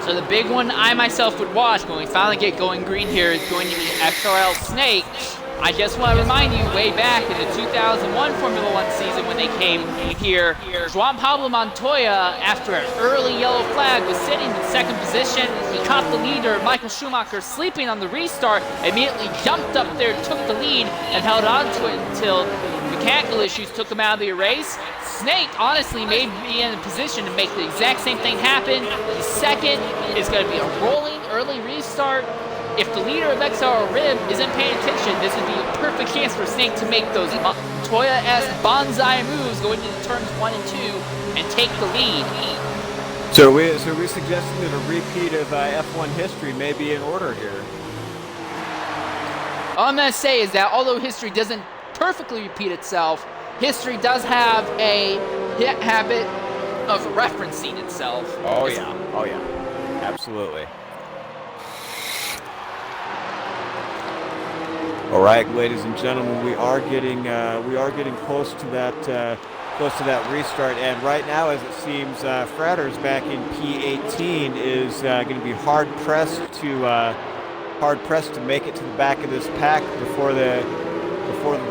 So the big one I myself would watch when we finally get going green here is going to be XRL Snake. I just want to remind you, way back in the 2001 Formula 1 season when they came here, Juan Pablo Montoya, after an early yellow flag, was sitting in second position. He caught the leader, Michael Schumacher, sleeping on the restart, immediately jumped up there, took the lead, and held on to it until mechanical issues took him out of the race. Snake, honestly, may be in a position to make the exact same thing happen. The second is going to be a rolling early restart. if the leader of XRL Rim isn't paying attention, this would be a perfect chance for Snake to make those Toya-esque bonsai moves going into turns 1 and 2 and take the lead. So we're suggesting that a repeat of F1 history may be in order here. All I'm going to say is that although history doesn't perfectly repeat itself, history does have a habit of referencing itself. Oh yeah, absolutely. All right, ladies and gentlemen, we are getting close to that restart, and right now, as it seems, Fratters back in P18 is going to be hard pressed to make it to the back of this pack before the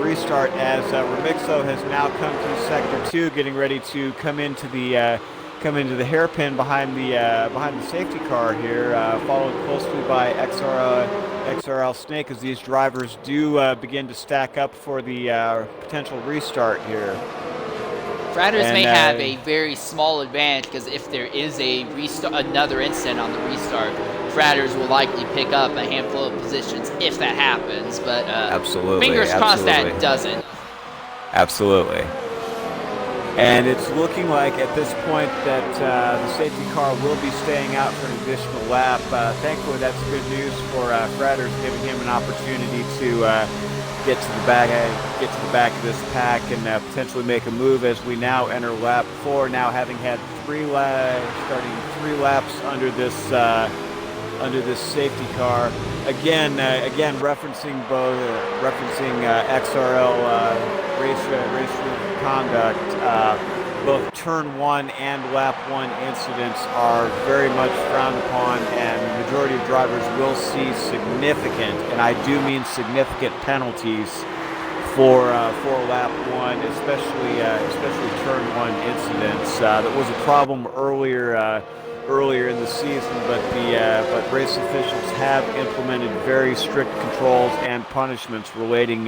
restart, as Remixo has now come through sector 2, getting ready to come into the hairpin behind the safety car here, followed closely by XRL Snake, as these drivers do begin to stack up for the potential restart here. Fratters may have a very small advantage, because if there is another incident on the restart, Fratters will likely pick up a handful of positions if that happens, but fingers crossed that doesn't. Absolutely. And it's looking like at this point that the safety car will be staying out for an additional lap. Thankfully, that's good news for Fratters, giving him an opportunity to get to the back of this pack and potentially make a move as we now enter lap 4. Now having had 3 laps under this safety car. Again referencing XRL race conduct. Both turn 1 and lap 1 incidents are very much frowned upon, and the majority of drivers will see significant, and I do mean significant, penalties for lap 1, especially turn 1 incidents. That was a problem earlier in the season, but race officials have implemented very strict controls and punishments relating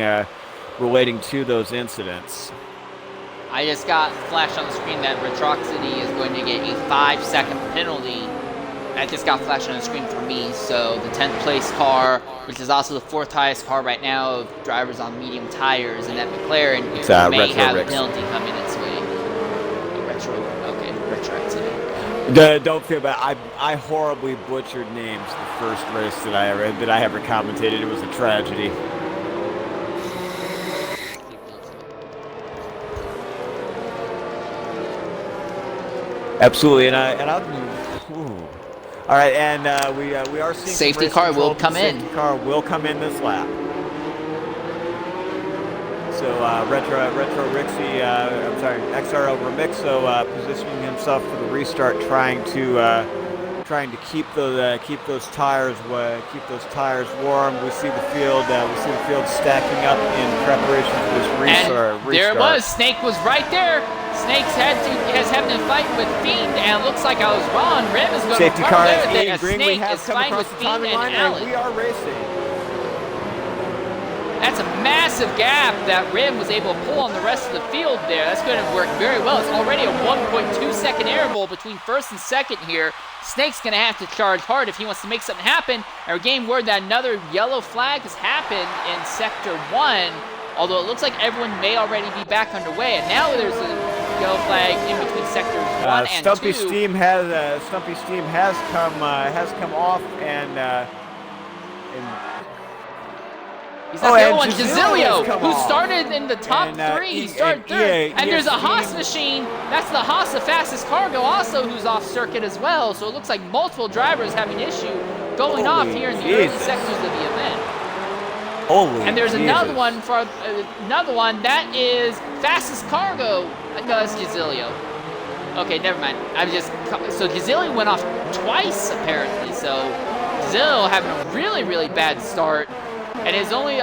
to those incidents. I just got flashed on the screen that Retroxity is going to get a 5-second penalty. That just got flashed on the screen for me. So the 10th place car, which is also the 4th highest car right now of drivers on medium tires, and that McLaren may have a penalty coming its way. Retroxity. Don't feel bad. I horribly butchered names the first race that I ever commentated. It was a tragedy. Absolutely, and I'll. All right, and we are seeing safety car will come in. Safety car will come in this lap. So Retro Rixie, XRL Remixo positioning himself for the restart, trying to keep those tires warm. We see the field stacking up in preparation for this restart. And there it was. Snake was right there. Snake's having a fight with Fiend, and it looks like I was wrong. Rim is going safety to car there. is green. We have come across the timing line, and we are racing. That's a massive gap that Rim was able to pull on the rest of the field there. That's going to work very well. It's already a 1.2-second interval between first and second here. Snake's going to have to charge hard if he wants to make something happen. And we're getting word that another yellow flag has happened in Sector 1, although it looks like everyone may already be back underway. And now there's a yellow flag in between Sectors 1 and 2. Stumpy Steam has come off and he's not the only one. Gazilio, who started in the top 3. He started third. And there's a Haas machine. That's the Haas, the fastest cargo, also, who's off circuit as well. So it looks like multiple drivers having issue going off here in the early sectors of the event. And there's another one that is fastest cargo. No, that's Gazilio. Okay, never mind. So Gazilio went off twice apparently. So Gazilio having a really, really bad start. And the only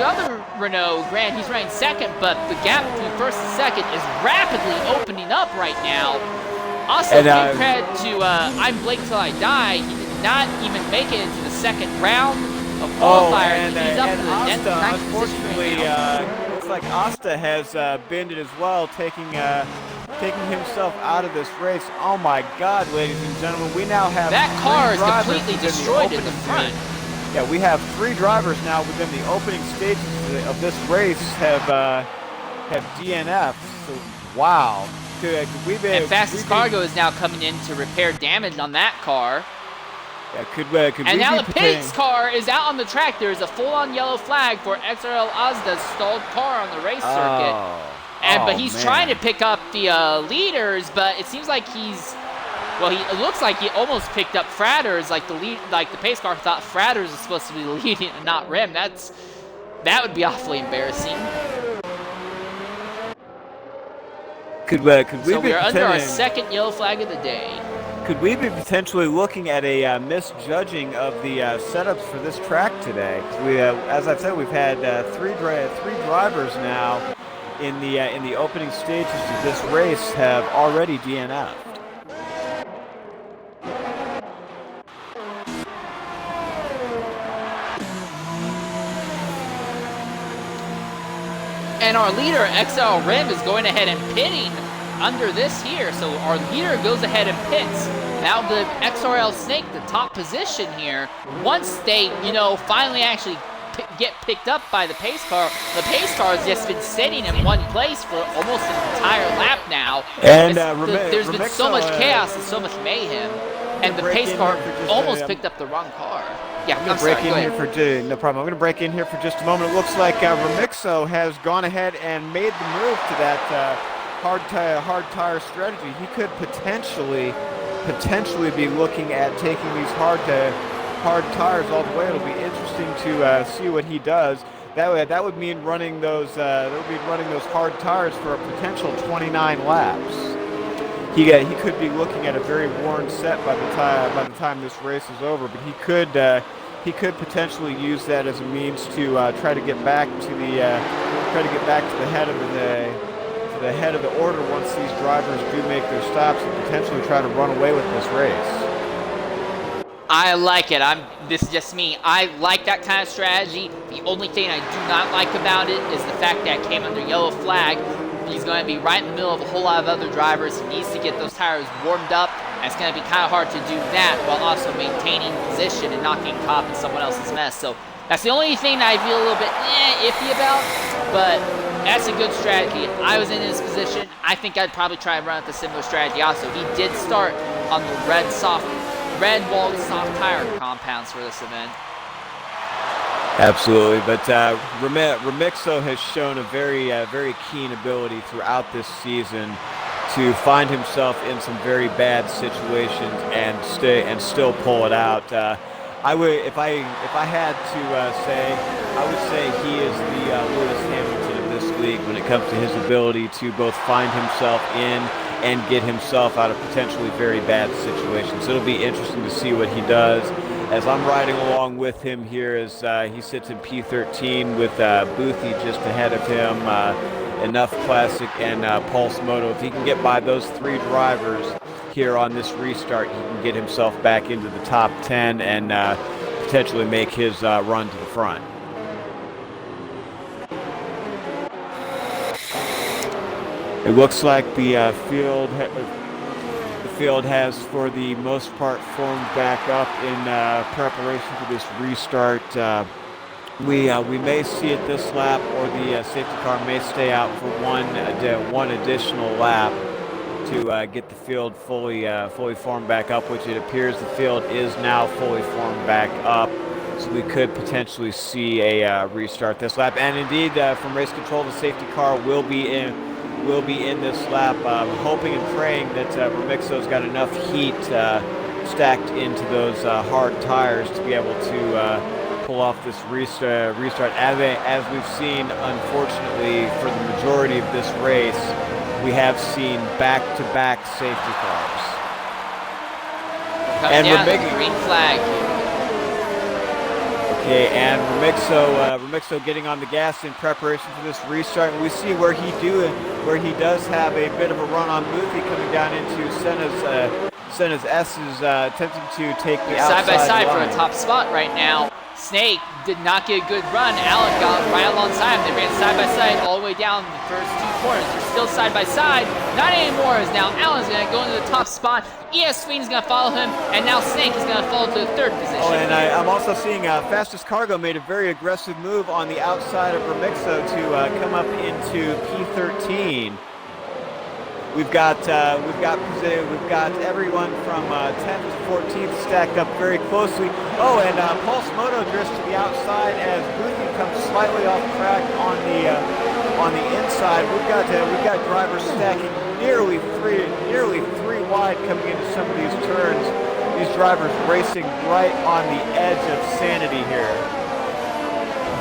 other Renault, Grant, he's running second, but the gap between first and second is rapidly opening up right now. Also, big credit to I'm Blake Till I Die. He did not even make it into the second round of qualifiers. He's up to the Asta, unfortunately, looks like Asta has bended as well, taking himself out of this race. Oh my God, ladies and gentlemen, we now have that car is completely destroyed in the front. Yeah, we have 3 drivers now within the opening stages of this race have DNF. So wow. And Fastest Cargo is now coming in to repair damage on that car. Yeah, could and we now be the pace car is out on the track. There's a full-on yellow flag for XRL Ozda's stalled car on the race circuit. But he's trying to pick up the leaders, but it seems like it looks like he almost picked up Fratters. Like the pace car thought Fratters was supposed to be leading and not Rem. That would be awfully embarrassing. So we are under our second yellow flag of the day. Could we be potentially looking at a misjudging of the setups for this track today? We, as I've said, we've had three drivers now in the opening stages of this race have already DNF'd. And our leader, XL Rim, is going ahead and pitting under this here. So our leader goes ahead and pits. Now the XRL Snake, the top position here, once they, finally actually get picked up by the pace car has just been sitting in one place for almost an entire lap now. And there's been so much chaos and so much mayhem. And the pace car almost picked up the wrong car. Yeah, I'm going to break in here for no problem. I'm going to break in here for just a moment. It looks like Remixo has gone ahead and made the move to that hard tire strategy. He could potentially be looking at taking these hard tires all the way. It'll be interesting to see what he does. That would mean running those hard tires for a potential 29 laps. He could be looking at a very worn set by the time this race is over, but he could potentially use that as a means to try to get back to the head of the order once these drivers do make their stops and potentially try to run away with this race. I like it. This is just me. I like that kind of strategy. The only thing I do not like about it is the fact that it came under yellow flag. He's going to be right in the middle of a whole lot of other drivers. He needs to get those tires warmed up, and it's going to be kind of hard to do that while also maintaining position and not getting caught in someone else's mess. So that's the only thing I feel a little bit iffy about, but that's a good strategy. If I was in his position, I think I'd probably try and run with a similar strategy also. He did start on the red walled soft tire compounds for this event. Absolutely, but Remixo has shown a very keen ability throughout this season to find himself in some very bad situations and still pull it out. I would, if I had to say, I would say he is the Lewis Hamilton of this league when it comes to his ability to both find himself in and get himself out of potentially very bad situations. So it'll be interesting to see what he does. As I'm riding along with him here as he sits in P13 with Boothie just ahead of him, Enough Classic and Pulse Moto. If he can get by those 3 drivers here on this restart, he can get himself back into the top 10 and potentially make his run to the front. It looks like the field has, for the most part, formed back up in preparation for this restart. We may see it this lap, or the safety car may stay out for one additional lap to get the field fully formed back up, which it appears the field is now fully formed back up. So we could potentially see a restart this lap. And indeed, from race control, the safety car will be in this lap. Hoping and praying that Remixo's got enough heat stacked into those hard tires to be able to pull off this restart. As we've seen, unfortunately, for the majority of this race, we have seen back-to-back safety cars. Coming down the green flag. Okay, and Remixo getting on the gas in preparation for this restart. And we see where he does have a bit of a run on Boothie coming down into Senna's S is attempting to take the side outside by side for line. a top spot right now. Snake did not get a good run. Allen got right alongside him. They ran side by side all the way down the first 2 corners. They're still side by side. Not anymore, as now Allen's going to go into the top spot. ES Fiend's going to follow him, and now Snake is going to fall to the 3rd position. Oh, and I'm also seeing Fastest Cargo made a very aggressive move on the outside of Remixo to come up into P13. We've got everyone from 10th to 14th stacked up very closely. Oh, and Pulse Moto drifts to the outside as Boothie comes slightly off track on the inside. We've got drivers stacking nearly three wide coming into some of these turns. These drivers racing right on the edge of sanity here.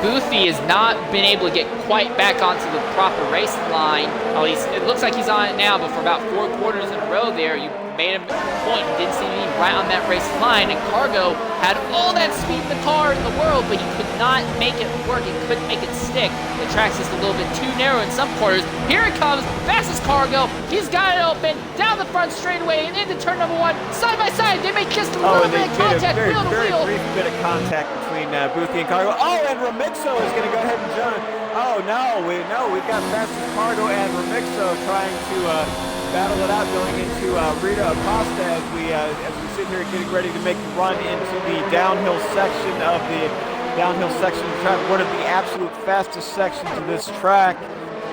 Boothie has not been able to get quite back onto the proper race line. At least it looks like he's on it now, but for about 4 quarters in a row there, you made a point and didn't seem to be right on that race line. And Cargo had all that speed in the car in the world, but he could not make it work. He couldn't make it stick. The track's just a little bit too narrow in some corners. Here it comes, fastest Cargo. He's got it open, down the front straightaway and into turn number 1. Side by side, they make just a little bit of contact, wheel to wheel. Very brief bit of contact between Boothie and Cargo. Oh, and Remixo is going to go ahead and jump. Oh no, we've got fastest Cargo and Remixo trying to battle it out going into Rita Acosta as we sit here getting ready to make the run into the downhill section of the track, one of the absolute fastest sections of this track.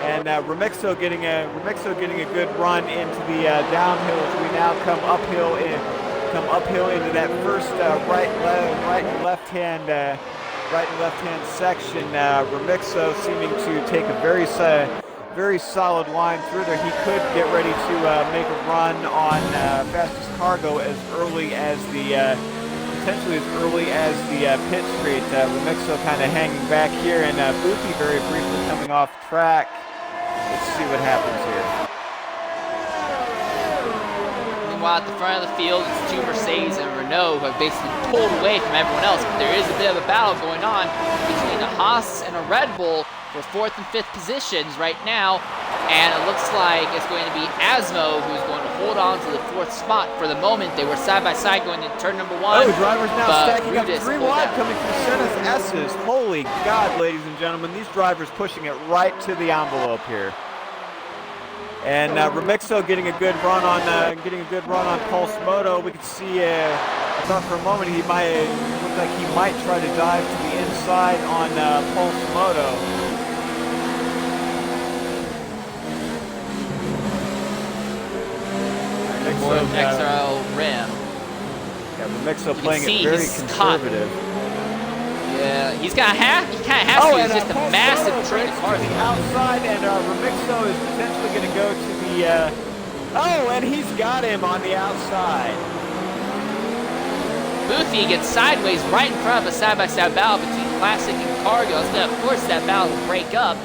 And Remixo getting a good run into the downhill as we now come uphill into that first right and left hand section. Remixo seeming to take a very solid line through there. He could get ready to make a run on fastest Cargo as early as potentially as early as the pit straight. Remixo kind of hanging back here, and Boothie very briefly coming off track. Let's see what happens here. Meanwhile, at the front of the field, it's 2 Mercedes and Renault who have basically pulled away from everyone else. But there is a bit of a battle going on between a Haas and a Red Bull for 4th and 5th positions right now. And it looks like it's going to be Asmo who's going to hold on to the 4th spot for the moment. They were side by side going into turn number 1. Oh, drivers now stacking up Rudis 3 wide coming from Senna's S's. Holy God, ladies and gentlemen, these drivers pushing it right to the envelope here. And Remixo getting a good run on Pulse Moto. We could see. I thought for a moment he looked like he might try to dive to the inside on Pulse Moto. XRL rim. Yeah, Remixo playing it very conservative. Yeah, he kind of has to. It's just a massive train of cars. To the outside, and Remixo is potentially going to go to the. Oh, and he's got him on the outside. Boothie gets sideways right in front of a side-by-side battle between Classic and Cargo. So of course that battle will break up.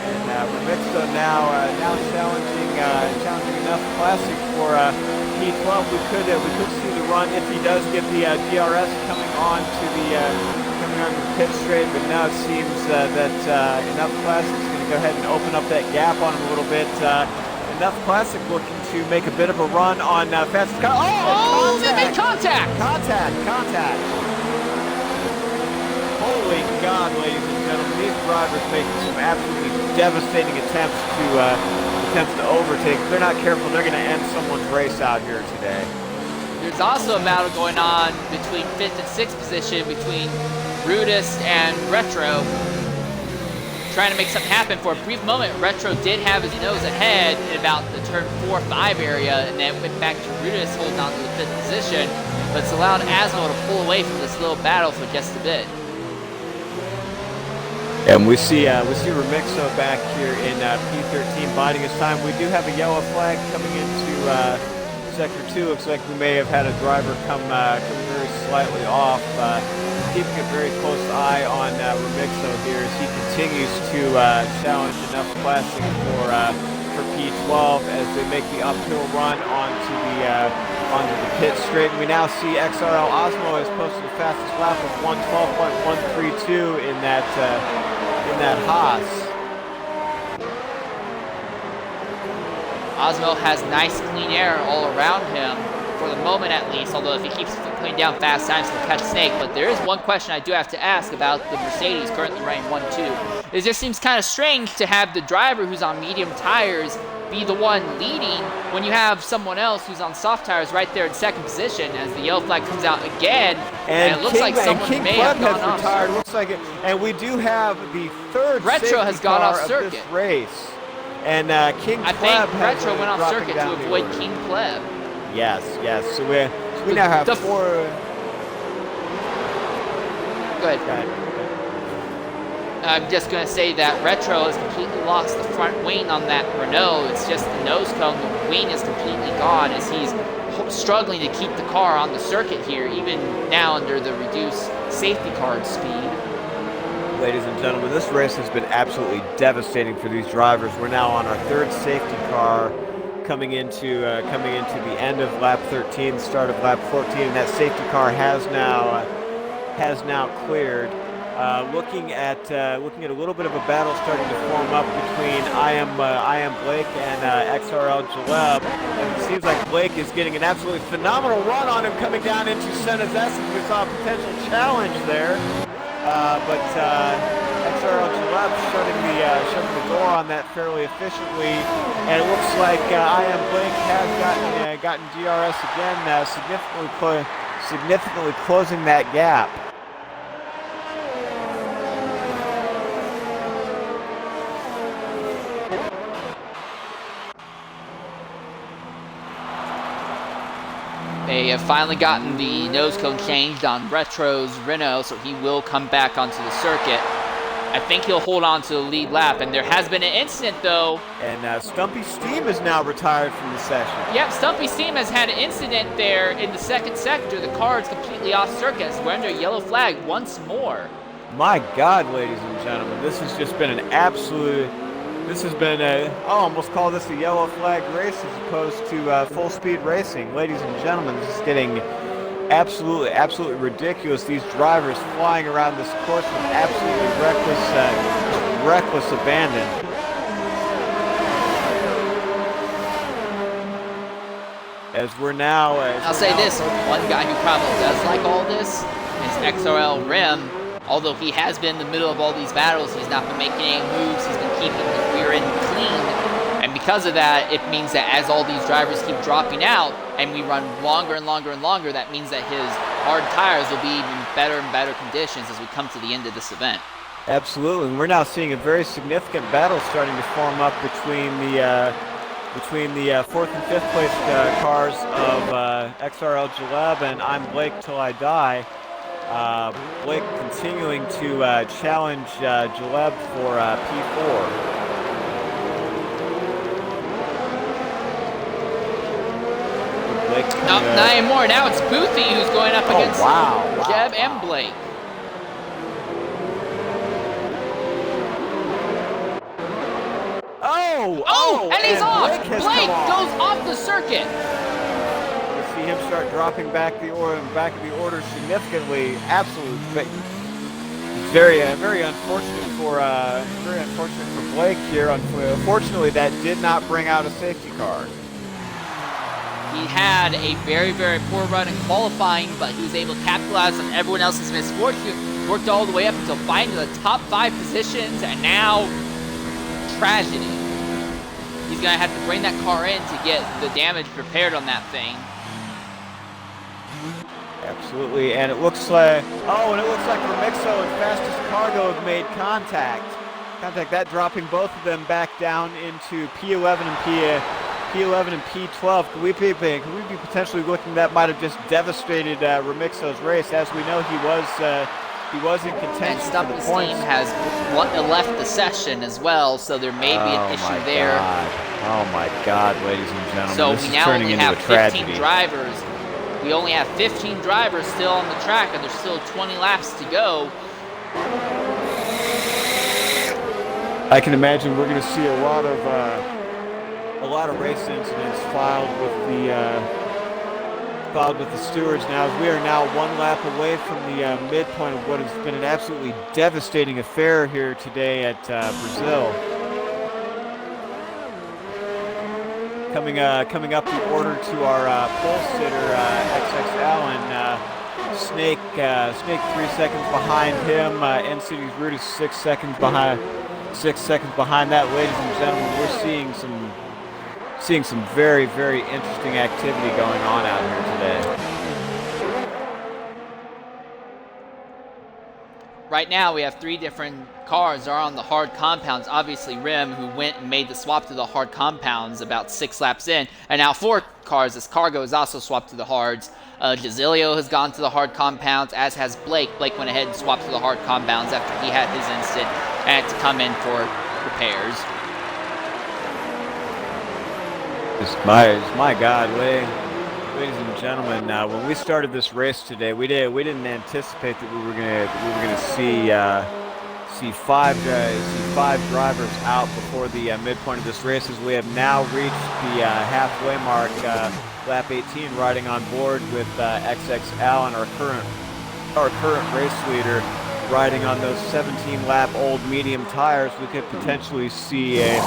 And Remixo now challenging enough Classic for P12. We could see the run if he does get the DRS coming on to the pit straight, but now it seems that enough Classic is going to go ahead and open up that gap on him a little bit. Enough Classic looking to make a bit of a run on fastest car. Oh, they made contact! Contact! Holy God, ladies and gentlemen, these drivers making some absolutely devastating attempts to overtake. If they're not careful, they're going to end someone's race out here today. There's also a battle going on between 5th and 6th position between Rudis and Retro, trying to make something happen. For a brief moment, Retro did have his nose ahead in about the turn 4-5 area, and then went back to Rudis holding on to the 5th position, but it's allowed Asmo to pull away from this little battle for just a bit. And we see Remixo back here in P13 biding his time. We do have a yellow flag coming into Sector 2. Looks like we may have had a driver come very slightly off. Keeping a very close eye on Remixo here as he continues to challenge enough Classic for P12 as they make the uphill run onto the pit straight. And we now see XRL Osmo has posted the fastest lap of 112.132 in that Haas. Osmo has nice clean air all around him, for the moment at least, although if he keeps putting down fast times, he'll catch Snake. But there is one question I do have to ask about the Mercedes currently running 1-2. It just seems kind of strange to have the driver who's on medium tires be the one leading when you have someone else who's on soft tires right there in second position as the yellow flag comes out again. And it looks like someone may have gone off retired. Looks like it. And we do have the third Retro has gone off of circuit. This race. And King I Pleb think Retro went off circuit to avoid order. King Pleb. Yes, yes. So we now have four. Go ahead. I'm just going to say that Retro has completely lost the front wing on that Renault. It's just the nose cone. The wing is completely gone as he's struggling to keep the car on the circuit here, even now under the reduced safety car speed. Ladies and gentlemen, this race has been absolutely devastating for these drivers. We're now on our third safety car coming into the end of lap 13, start of lap 14, and that safety car has now cleared. Looking at a little bit of a battle starting to form up between I am Blake and XRL Jaleb. And it seems like Blake is getting an absolutely phenomenal run on him coming down into Senazes. We saw a potential challenge there, but XRL Jaleb shutting the door on that fairly efficiently. And it looks like I am Blake has gotten DRS again, significantly closing that gap. They have finally gotten the nose cone changed on Retro's Renault, so he will come back onto the circuit. I think he'll hold on to the lead lap, and there has been an incident, though. And Stumpy Steam is now retired from the session. Yep, Stumpy Steam has had an incident there in the second sector. The car is completely off circuit. We're under a yellow flag once more. My God, ladies and gentlemen, this has just been an absolute... This has been I'll almost call this a yellow flag race as opposed to full speed racing. Ladies and gentlemen, this is getting absolutely ridiculous. These drivers flying around this course with absolutely reckless abandon. As we're now... I'll say this, one guy who probably does like all this is XRL Rim. Although he has been in the middle of all these battles, he's not been making any moves, he's been keeping the rear end clean. And because of that, it means that as all these drivers keep dropping out and we run longer and longer and longer, that means that his hard tires will be even better and better conditions as we come to the end of this event. Absolutely, and we're now seeing a very significant battle starting to form up between the fourth and fifth place cars of XRL Jaleb and I'm Blake Till I Die. Blake continuing to challenge Jaleb for P4. Not anymore. Now it's Boothie who's going up against Jeb and Blake. And he's off. Blake goes off the circuit. See him start dropping back the order significantly. Absolutely, very unfortunate for Blake here. Unfortunately, that did not bring out a safety car. He had a very poor run in qualifying, but he was able to capitalize on everyone else's misfortune. Worked all the way up until finding the top 5 positions, and now tragedy. He's gonna have to bring that car in to get the damage repaired on that thing. Absolutely, and it looks like Remixo and Fastest Cargo have made contact. That dropping both of them back down into P11 and P12. Could we be potentially looking that might have just devastated Remixo's race? As we know, he was in contention. And Stumpy's team has left the session as well, so there may be an issue there. Oh my God, ladies and gentlemen! So this we is now turning only into have a 15 tragedy. drivers. We only have 15 drivers still on the track, and there's still 20 laps to go. I can imagine we're going to see a lot of race incidents filed with the stewards now, as we are now 1 lap away from the midpoint of what has been an absolutely devastating affair here today at Brazil. Coming up the order to our pole sitter, XXL, and Snake 3 seconds behind him. NCT's Root is 6 seconds behind. 6 seconds behind that, ladies and gentlemen. We're seeing some very, very interesting activity going on out here today. Right now, we have 3 different cars are on the hard compounds. Obviously, Rim, who went and made the swap to the hard compounds about 6 laps in. And now 4 cars, as Cargo has also swapped to the hards. Jazilio has gone to the hard compounds, as has Blake. Blake went ahead and swapped to the hard compounds after he had his incident and had to come in for repairs. My God, ladies and gentlemen, when we started this race today, we didn't anticipate that we were gonna see five drivers out before the midpoint of this race, as we have now reached the halfway mark, lap 18, riding on board with XXL and our current race leader riding on those 17-lap old medium tires. We could potentially see a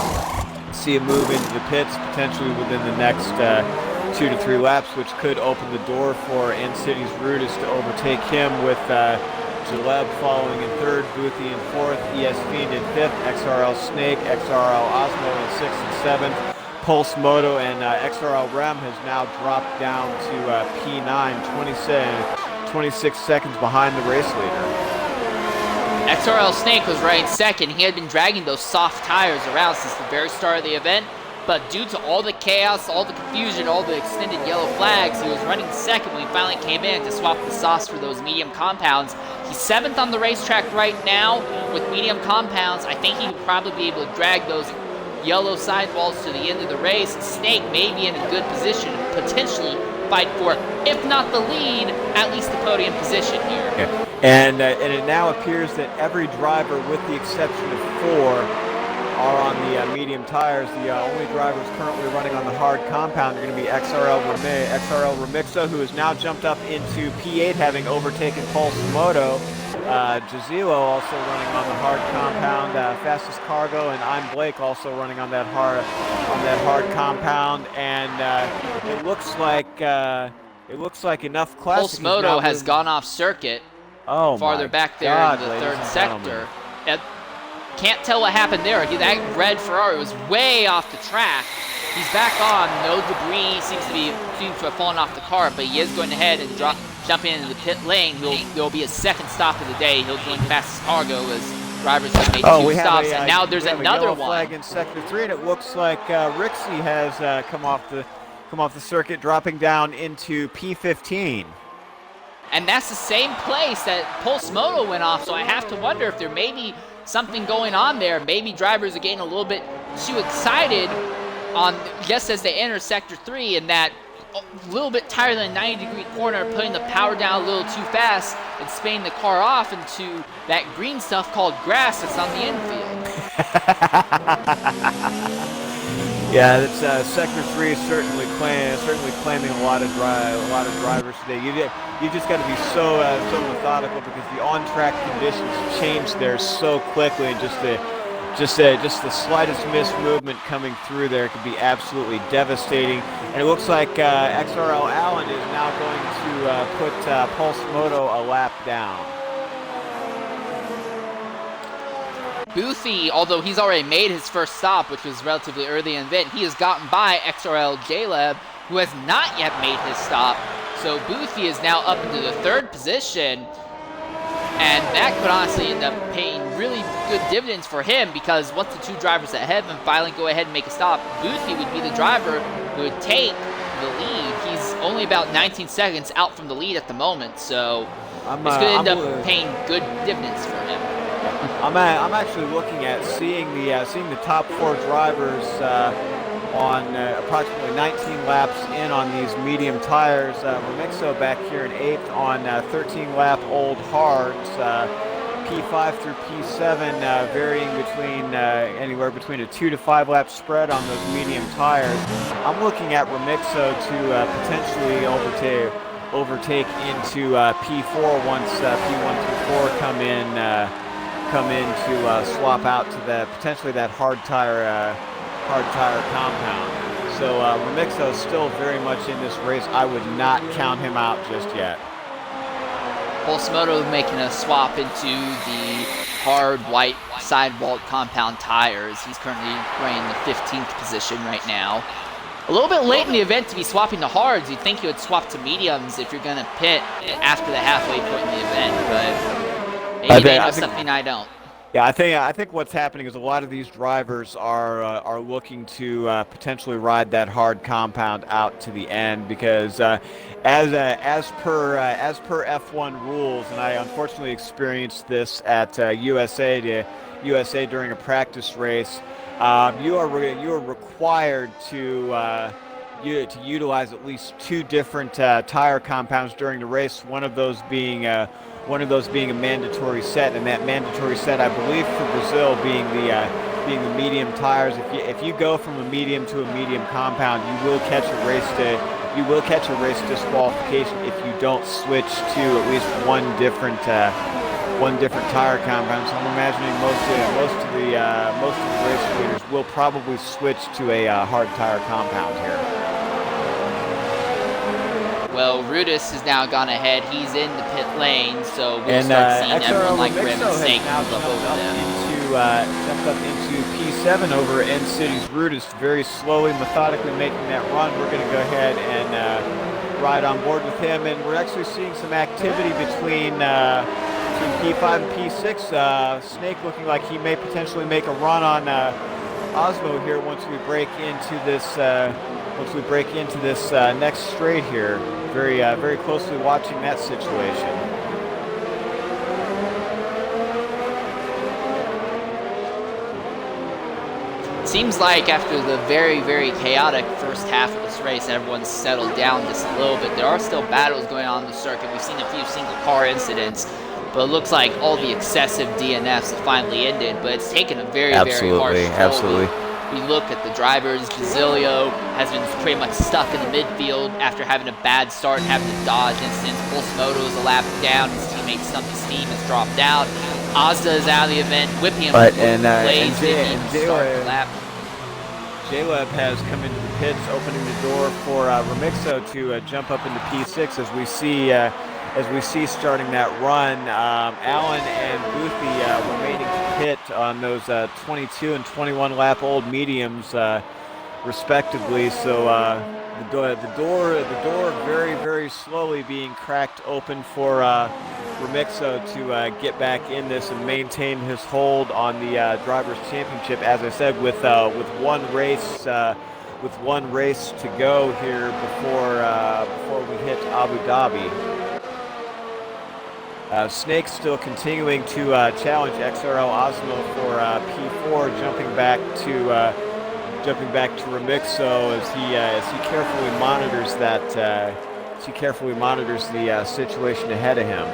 move into the pits potentially within the next 2 to 3 laps, which could open the door for NCT's Rudis to overtake him, with Jaleb following in 3rd, Boothie in 4th, ESP in 5th, XRL Snake, XRL Osmo in 6th and 7th. Pulse Moto and XRL Rem has now dropped down to P9, 26 seconds behind the race leader. XRL Snake was running 2nd. He had been dragging those soft tires around since the very start of the event, but due to all the chaos, all the confusion, all the extended yellow flags, he was running 2nd when he finally came in to swap the sauce for those medium compounds. He's 7th on the racetrack right now with medium compounds. I think he would probably be able to drag those yellow sidewalls to the end of the race. Snake may be in a good position to potentially fight for, if not the lead, at least the podium position here. Yeah. And it now appears that every driver, with the exception of 4, are on the medium tires. The only drivers currently running on the hard compound are going to be XRL Remixo, who has now jumped up into P8, having overtaken Pulse Moto. Jazilo also running on the hard compound. Fastest Cargo, and I'm Blake also running on that hard compound. And it looks like enough classic. Pulse Moto has gone off circuit. Oh, farther back there in the 3rd sector. Can't tell what happened there. That red Ferrari was way off the track. He's back on. No debris seems to have fallen off the car, but he is going ahead and jumping into the pit lane. There'll be a 2nd stop of the day. He'll join Fastest Cargo as drivers have made 2 stops, and now there's another one. Flag in Sector 3, and it looks like Rixie has come off the circuit, dropping down into P15. And that's the same place that Pulse Moto went off, so I have to wonder if there may be something going on there. Maybe drivers are getting a little bit too excited just as they enter Sector 3, and that a little bit tighter than a 90-degree corner, putting the power down a little too fast and spinning the car off into that green stuff called grass that's on the infield. Yeah, that's Sector 3 is certainly claiming a lot of drivers today. You just got to be so methodical, because the on-track conditions change there so quickly, and just the slightest mismovement coming through there could be absolutely devastating. And it looks like XRL Allen is now going to put Pulse Moto a lap down. Boothie, although he's already made his first stop, which was relatively early in the event, he has gotten by XRL Jaleb, who has not yet made his stop. So Boothie is now up into the 3rd position, and that could honestly end up paying really good dividends for him, because once the 2 drivers ahead of him finally go ahead and make a stop, Boothie would be the driver who would take the lead. He's only about 19 seconds out from the lead at the moment, so this could end up paying good dividends for him. I'm actually looking at seeing the top 4 drivers on approximately 19 laps in on these medium tires. Remixo back here in 8th on 13-lap old hards. P5 through P7 varying between anywhere between a 2 to 5 lap spread on those medium tires. I'm looking at Remixo to potentially overtake into P4 once P1 through 4 come in to swap out to potentially that hard tire compound. So Remixo is still very much in this race. I would not count him out just yet. Bolsmoto making a swap into the hard white sidewall compound tires. He's currently running the 15th position right now. A little bit late in the event to be swapping to hards. You'd think you would swap to mediums if you're going to pit after the halfway point in the event, but maybe they know something I don't. Yeah, I think what's happening is a lot of these drivers are looking to potentially ride that hard compound out to the end because as per F1 rules, and I unfortunately experienced this at USA during a practice race. You are required to utilize at least 2 different tire compounds during the race. One of those being a mandatory set, and that mandatory set, I believe, for Brazil being the medium tires. If you go from a medium to a medium compound, you will catch a race disqualification if you don't switch to at least one different tire compound. So I'm imagining most of the race leaders will probably switch to a hard tire compound here. Well, Rudis has now gone ahead. He's in the pit lane, so we'll start seeing everyone like Rim and Snake move up over them. Jumped up into P7 over N-City's Rudis, very slowly, methodically making that run. We're going to go ahead and ride on board with him, and we're actually seeing some activity between P5 and P6. Snake looking like he may potentially make a run on Osmo here once we break into this next straight here. Very closely watching that situation. Seems like after the very, very chaotic first half of this race, everyone's settled down just a little bit. There are still battles going on in the circuit. We've seen a few single car incidents, but it looks like all the excessive DNFs have finally ended. But it's taken a very, very harsh toll. Absolutely. We look at the drivers. Basilio has been pretty much stuck in the midfield after having a bad start and having to dodge incidents. Bolsmoto is a lap down. His teammate Stumpy Steam has dropped out. Ozda is out of the event. Whippy J-Leb has come into the pits, opening the door for Remixo to jump up into P6 as we see starting that run. Allen and Boothby remaining to pit on those 22 and 21 lap old mediums respectively. So the door very, very slowly being cracked open for Remixo to get back in this and maintain his hold on the Drivers' Championship. As I said, with one race to go here before we hit Abu Dhabi. Snake still continuing to challenge XRL Osmo for P4, jumping back to Remixo as he carefully monitors the situation ahead of him.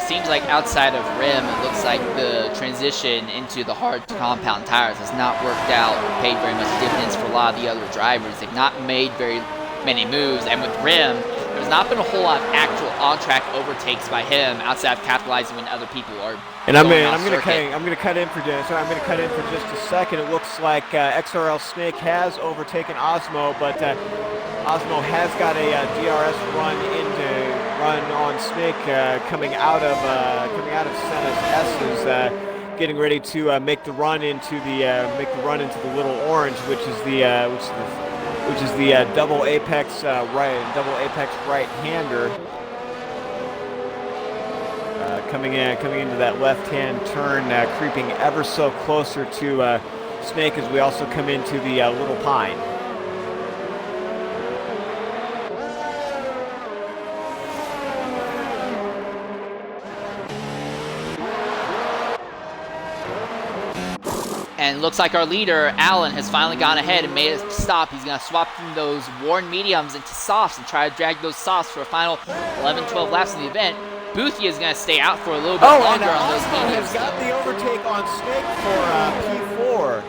Seems like outside of Rim, it looks like the transition into the hard compound tires has not worked out or paid very much dividends for a lot of the other drivers. They've not made very many moves, and with Rim, there's not been a whole lot of actual on-track overtakes by him outside of capitalizing when other people are. And I'm going to cut in for just a second. It looks like XRL Snake has overtaken Osmo, but Osmo has got a DRS run on Snake coming out of Senna's S's, getting ready to make the run into the little orange, which is the double apex right-hander. Coming into that left-hand turn, creeping ever so closer to Snake as we also come into the Little Pine. And it looks like our leader, Allen, has finally gone ahead and made a stop. He's going to swap from those worn mediums into softs and try to drag those softs for a final 11-12 laps of the event. Boothia is going to stay out for a little bit longer on those mediums. Has got the overtake on Snake for P4.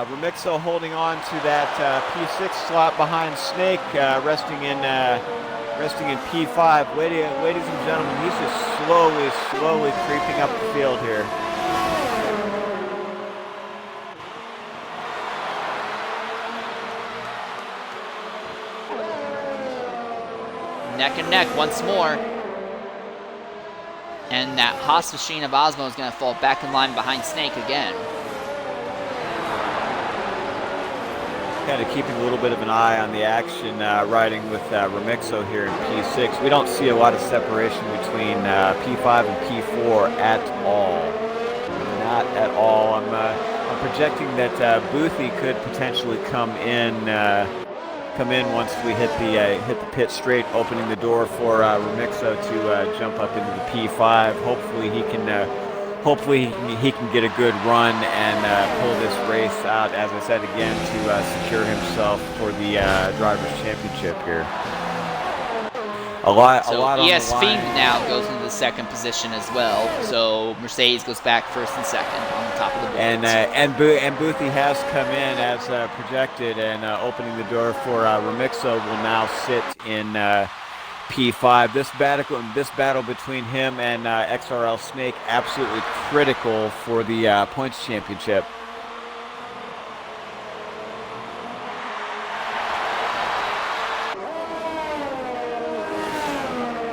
Remixo holding on to that P6 slot behind Snake, resting in resting in P5. Ladies and gentlemen, he's just slowly creeping up the field here. Neck and neck once more. And that Haas machine of Osmo is going to fall back in line behind Snake again. Kind of keeping a little bit of an eye on the action riding with Remixo here in P6. We don't see a lot of separation between P5 and P4 at all. Not at all. I'm projecting that Boothie could potentially come in once we hit the pit straight, opening the door for Remixo to jump up into the P5. Hopefully he can get a good run and pull this race out, as I said again, to secure himself for the Drivers' Championship here. A lot on the ES line. Fiend now goes into the second position as well. So Mercedes goes back first and second on the top of the board. And Boothie has come in as projected, and opening the door for Remixo will now sit in P5. This battle between him and XRL Snake absolutely critical for the points championship.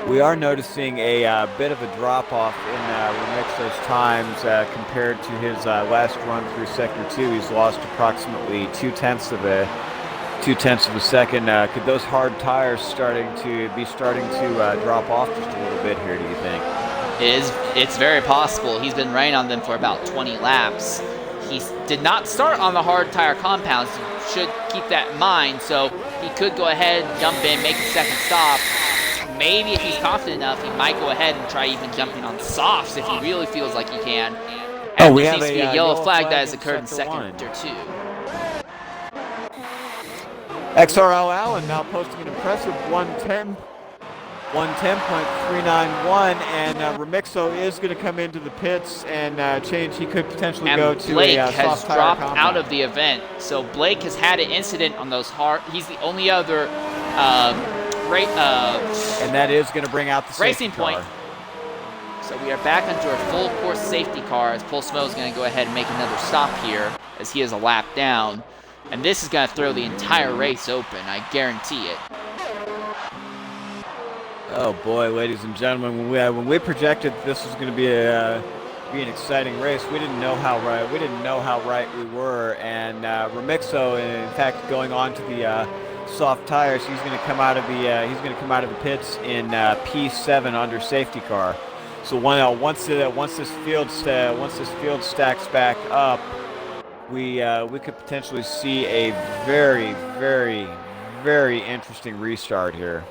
We are noticing a bit of a drop-off in Remixo's times compared to his last run through Sector 2. He's lost approximately 2/10 of a second. Could those hard tires starting to drop off just a little bit here, do you think? It's very possible. He's been running on them for about 20 laps. He did not start on the hard tire compounds. You should keep that in mind. So he could go ahead, jump in, make a second stop. Maybe if he's confident enough, he might go ahead and try even jumping on softs if he really feels like he can. And we there have seems to be a yellow flag that has occurred in Sector Sector 2. XRL Allen now posting an impressive 110.391, and Remixo is going to come into the pits and change. He could potentially go to Blake a has soft tire dropped compound. out of the event. So Blake has had an incident on those hard. He's the only other and that is going to bring out the racing safety point. car. So we are back into our full course safety car as Paul Smo is going to go ahead and make another stop here as he is a lap down. And this is going to throw the entire race open, I guarantee it. Oh boy, ladies and gentlemen, when we projected this was going to be an exciting race, we didn't know how right we were, and Remixo, in fact, going on to the soft tires, he's going to come out of the pits in P7 under safety car. So once this field stacks back up, we could potentially see a very, very, very interesting restart here.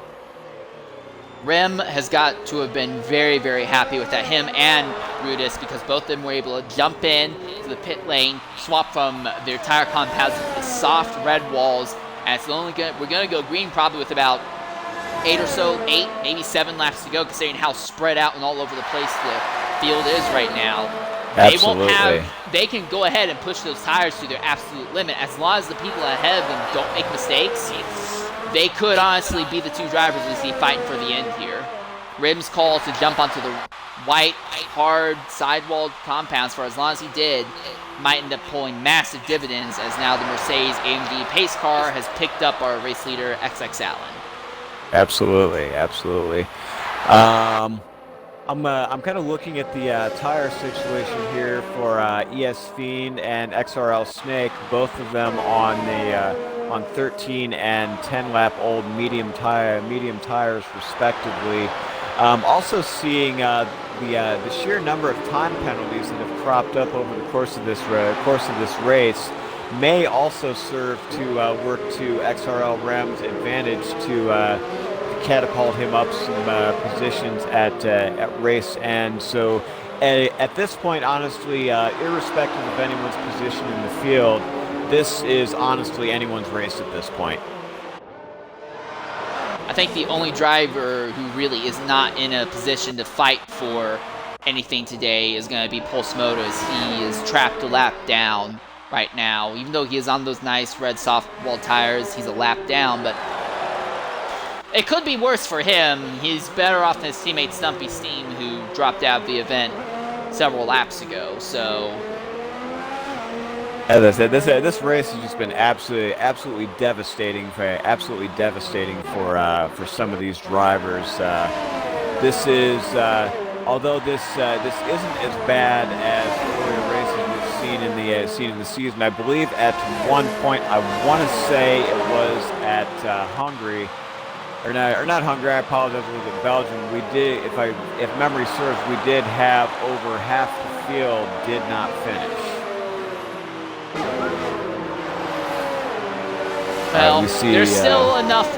Rem has got to have been very, very happy with that, him and Rudis, because both of them were able to jump in to the pit lane, swap from their tire compounds to the soft red walls, and it's we're going to go green probably with about 8, maybe 7 laps to go, considering how spread out and all over the place the field is right now. Absolutely. They can go ahead and push those tires to their absolute limit. As long as the people ahead of them don't make mistakes, they could honestly be the two drivers we see fighting for the end here. Rim's call to jump onto the white, hard, sidewalled compounds for as long as he did might end up pulling massive dividends, as now the Mercedes AMG pace car has picked up our race leader, XX Allen. Absolutely. I'm kind of looking at the tire situation here for ES Fiend and XRL Snake, both of them on 13 and 10 lap old medium tires respectively. Also seeing the sheer number of time penalties that have cropped up over the course of this race may also serve to work to XRL Rem's advantage to catapult him up some positions at race end. So at this point, honestly, irrespective of anyone's position in the field, this is honestly anyone's race at this point. I think the only driver who really is not in a position to fight for anything today is going to be Pulse Motos. He is trapped a lap down right now. Even though he is on those nice red soft wall tires, he's a lap down, but It could be worse for him. He's better off than his teammate Stumpy Steam, who dropped out of the event several laps ago. So, as I said, this race has just been absolutely devastating for some of these drivers. This is although this isn't as bad as earlier races we've seen in the season. I believe at one point, I want to say it was at Hungary. Or not Hungary. I apologize. It was at Belgium. We did, if memory serves, we did have over half the field did not finish. Well, there's still enough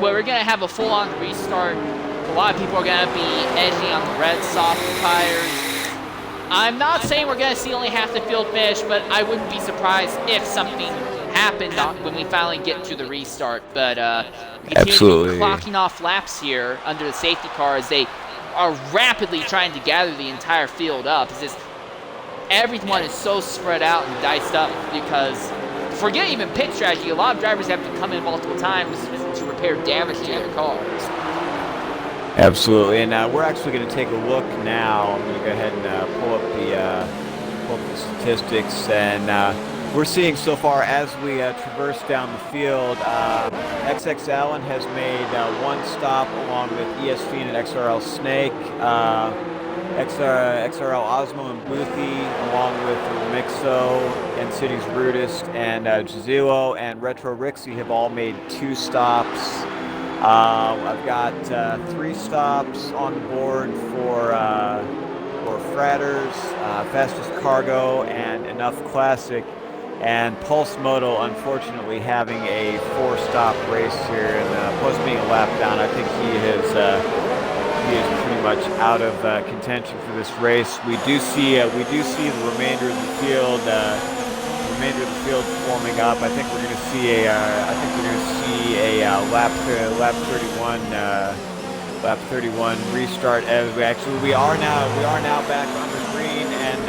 where we're gonna have a full-on restart. A lot of people are gonna be edging on the red soft tires. I'm not saying we're gonna see only half the field finish, but I wouldn't be surprised if something happened when we finally get to the restart. But we continue to be clocking off laps here under the safety car as they are rapidly trying to gather the entire field up. It's just everyone is so spread out and diced up because, forget even pit strategy, a lot of drivers have to come in multiple times to repair damage to their cars. Absolutely, and we're actually going to take a look now. I'm going to go ahead and pull up the statistics, and we're seeing so far as we traverse down the field, XXL has made one stop along with ESV and XRL Snake, XRL Osmo and Boothie, along with Mixo, and City's Rudist, and Jazilo and Retro Rixie have all made 2 stops. I've got 3 stops on the board for Fratters, Fastest Cargo, and Enough Classic. And Pulse Moto, unfortunately, having a 4-stop race here, and plus being a lap down, I think he is pretty much out of contention for this race. We do see the remainder of the field. Forming up. I think we're going to see a lap 31 restart. As we are now back on the green, and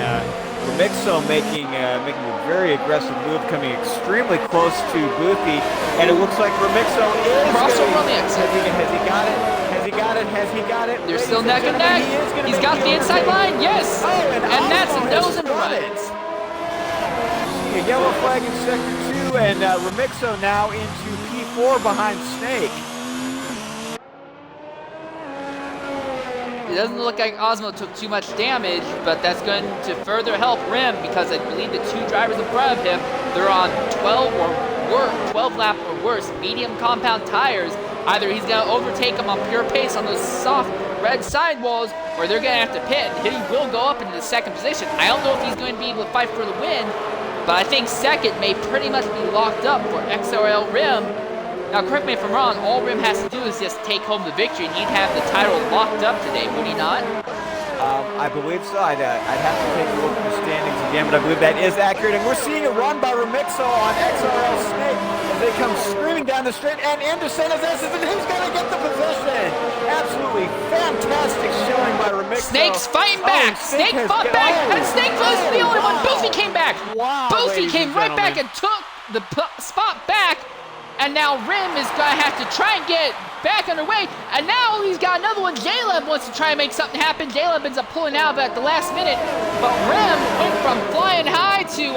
Mixo making a very aggressive move, coming extremely close to Boothie, and it looks like Remixo is crossover on the exit. Has he got it? They're still neck and neck. He's got the inside line. Yes, and that's a nose and runs. A yellow flag in sector 2, and Remixo now into P4 behind Snake. It doesn't look like Osmo took too much damage, but that's going to further help Rim because I believe the 2 drivers in front of him, they're on 12 lap or worse medium compound tires. Either he's going to overtake them on pure pace on those soft red sidewalls, or they're going to have to pit. He will go up into the 2nd position. I don't know if he's going to be able to fight for the win, but I think 2nd may pretty much be locked up for XRL Rim. Now, correct me if I'm wrong, all Rim has to do is just take home the victory, and he'd have the title locked up today, would he not? I believe so. I'd have to take a look at the standings again, but I believe that is accurate. And we're seeing a run by Remixo on XRL Snake as they come screaming down the straight and into San Jose, and who's going to get the position? Absolutely fantastic showing by Remixo. Snake's fighting back. Snake fought back, and Snake was the only one. Boothie came back. Wow, Boothie came right back and took the spot back. And now Rim is going to have to try and get back underway. And now he's got another one. Jaleb wants to try and make something happen. Jaleb ends up pulling out at the last minute. But Rim went from flying high to,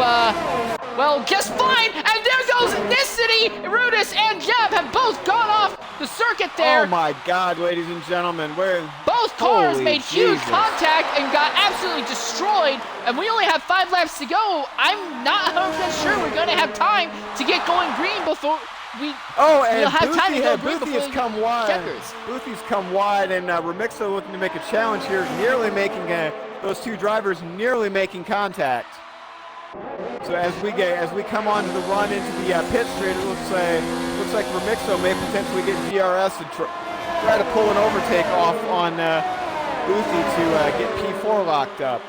well, just fine. And there goes Nicity, Rudis, and Jeb have both gone off the circuit there. Oh, my God, ladies and gentlemen. Both cars made huge contact and got absolutely destroyed. And we only have 5 laps to go. I'm not 100% sure we're going to have time to get going green before... We'll have time to go green before Boothie's come wide. Checkers. Boothie's come wide, and Remixo looking to make a challenge here, nearly making those 2 drivers nearly making contact. So as we come on to the run into the pit straight, it looks like Remixo may potentially get DRS and try to pull an overtake off on Boothie to get P4 locked up.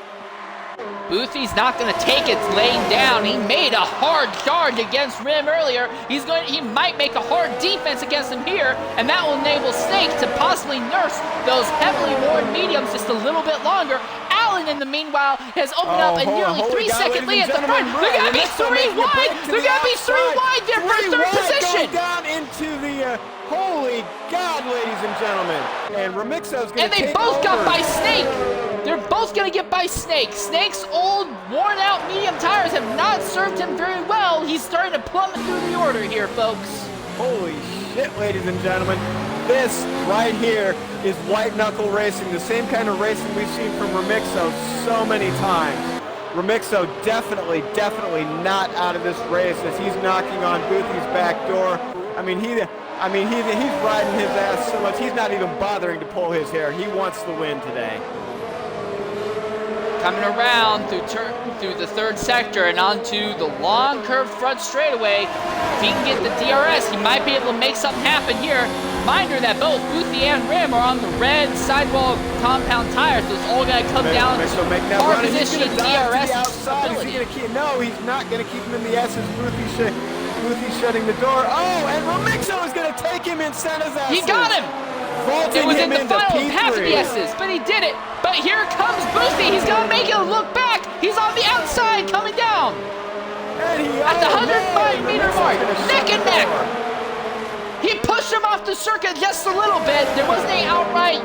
Boothie's not going to take it laying down. He made a hard charge against Rim earlier. He might make a hard defense against him here, and that will enable Snake to possibly nurse those heavily worn mediums just a little bit longer. Allen, in the meanwhile, has opened up a nearly 3-second lead at the front. They're going to be 3 wide. They're going to be 3 wide there for 3rd position. Down into the holy my God, ladies and gentlemen. And Remixo's going to take over. And they both got by Snake. They're both going to get by Snake. Snake's old, worn-out medium tires have not served him very well. He's starting to plummet through the order here, folks. Holy shit, ladies and gentlemen. This right here is white-knuckle racing, the same kind of racing we've seen from Remixo so many times. Remixo definitely not out of this race as he's knocking on Boothie's back door. He's riding his ass so much he's not even bothering to pull his hair. He wants the win today. Coming around through the third sector and onto the long curved front straightaway. If he can get the DRS, he might be able to make something happen here. Reminder that both Boothie and Rim are on the red sidewall compound tires, so it's all going to come down to car position, DRS, stability. No, he's not going to keep him in the S's. Boothie shutting the door. Oh, and Remixo is going to take him in Senna's S's. He got him! It was in the final half of the S's, but he did it. But here comes Boothie. He's going to make it look back. He's on the outside coming down. At the 105-meter mark, neck and neck. He pushed him off the circuit just a little bit. There wasn't any outright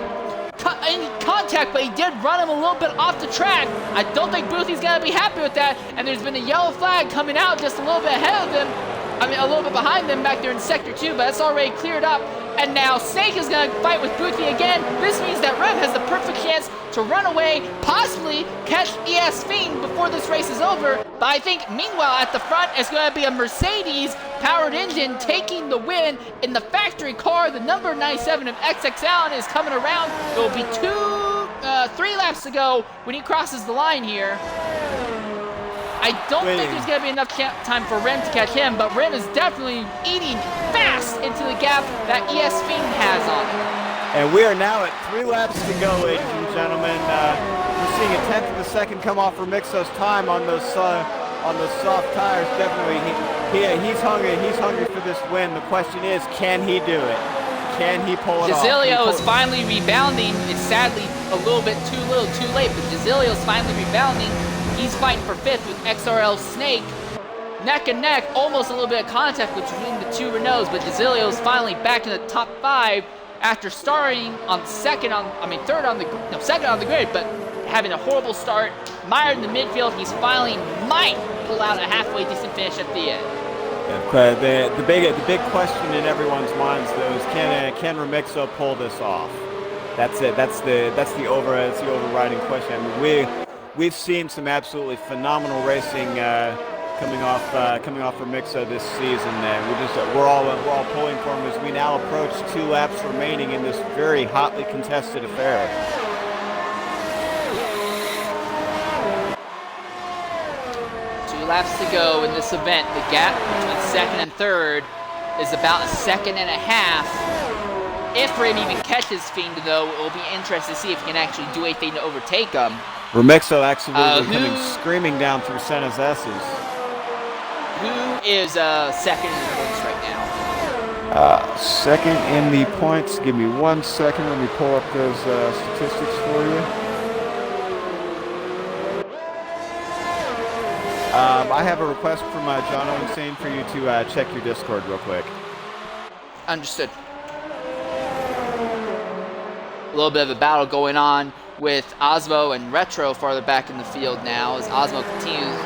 contact, but he did run him a little bit off the track. I don't think Boothie's going to be happy with that. And there's been a yellow flag coming out just a little bit ahead of him. A little bit behind them back there in Sector 2, but that's already cleared up. And now Snake is going to fight with Boothie again. This means that Rem has the perfect chance to run away, possibly catch ES Fiend before this race is over. But I think, meanwhile, at the front, it's going to be a Mercedes-powered engine taking the win in the factory car. The number 97 of XXL is coming around. It will be 3 laps to go when he crosses the line here. I don't think there's going to be enough time for Rim to catch him, but Rim is definitely eating fast into the gap that ES Fiend has on him. And we are now at 3 laps to go, ladies and gentlemen. We're seeing a tenth of a second come off Remixo's time on those soft tires. Definitely, he's hungry. He's hungry for this win. The question is, can he do it? Can he pull it off? Desilio is finally rebounding. It's sadly a little bit too late, but Desilio is finally rebounding. He's fighting for 5th with XRL Snake. Neck and neck, almost a little bit of contact between the two Renaults, but Desilio's finally back in the top 5 after starting on second on the grid, but having a horrible start. Mired in the midfield, he's finally might pull out a halfway decent finish at the end. Yeah, the big question in everyone's minds though is can Remixo pull this off? That's it. That's the overriding question. We've seen some absolutely phenomenal racing coming off Remixo this season. We're all pulling for him as we now approach 2 laps remaining in this very hotly contested affair. Laps to go in this event. The gap between second and third is about 1.5 seconds. If Rim even catches Fiend, though, it will be interesting to see if he can actually do anything to overtake him. Remixo absolutely coming screaming down through Senna's S's. Who is second in the points right now? Second in the points. Give me 1 second. Let me pull up those statistics for you. I have a request from John Owen saying for you to check your Discord real quick. Understood. A little bit of a battle going on with Osmo and Retro farther back in the field now as Osmo continues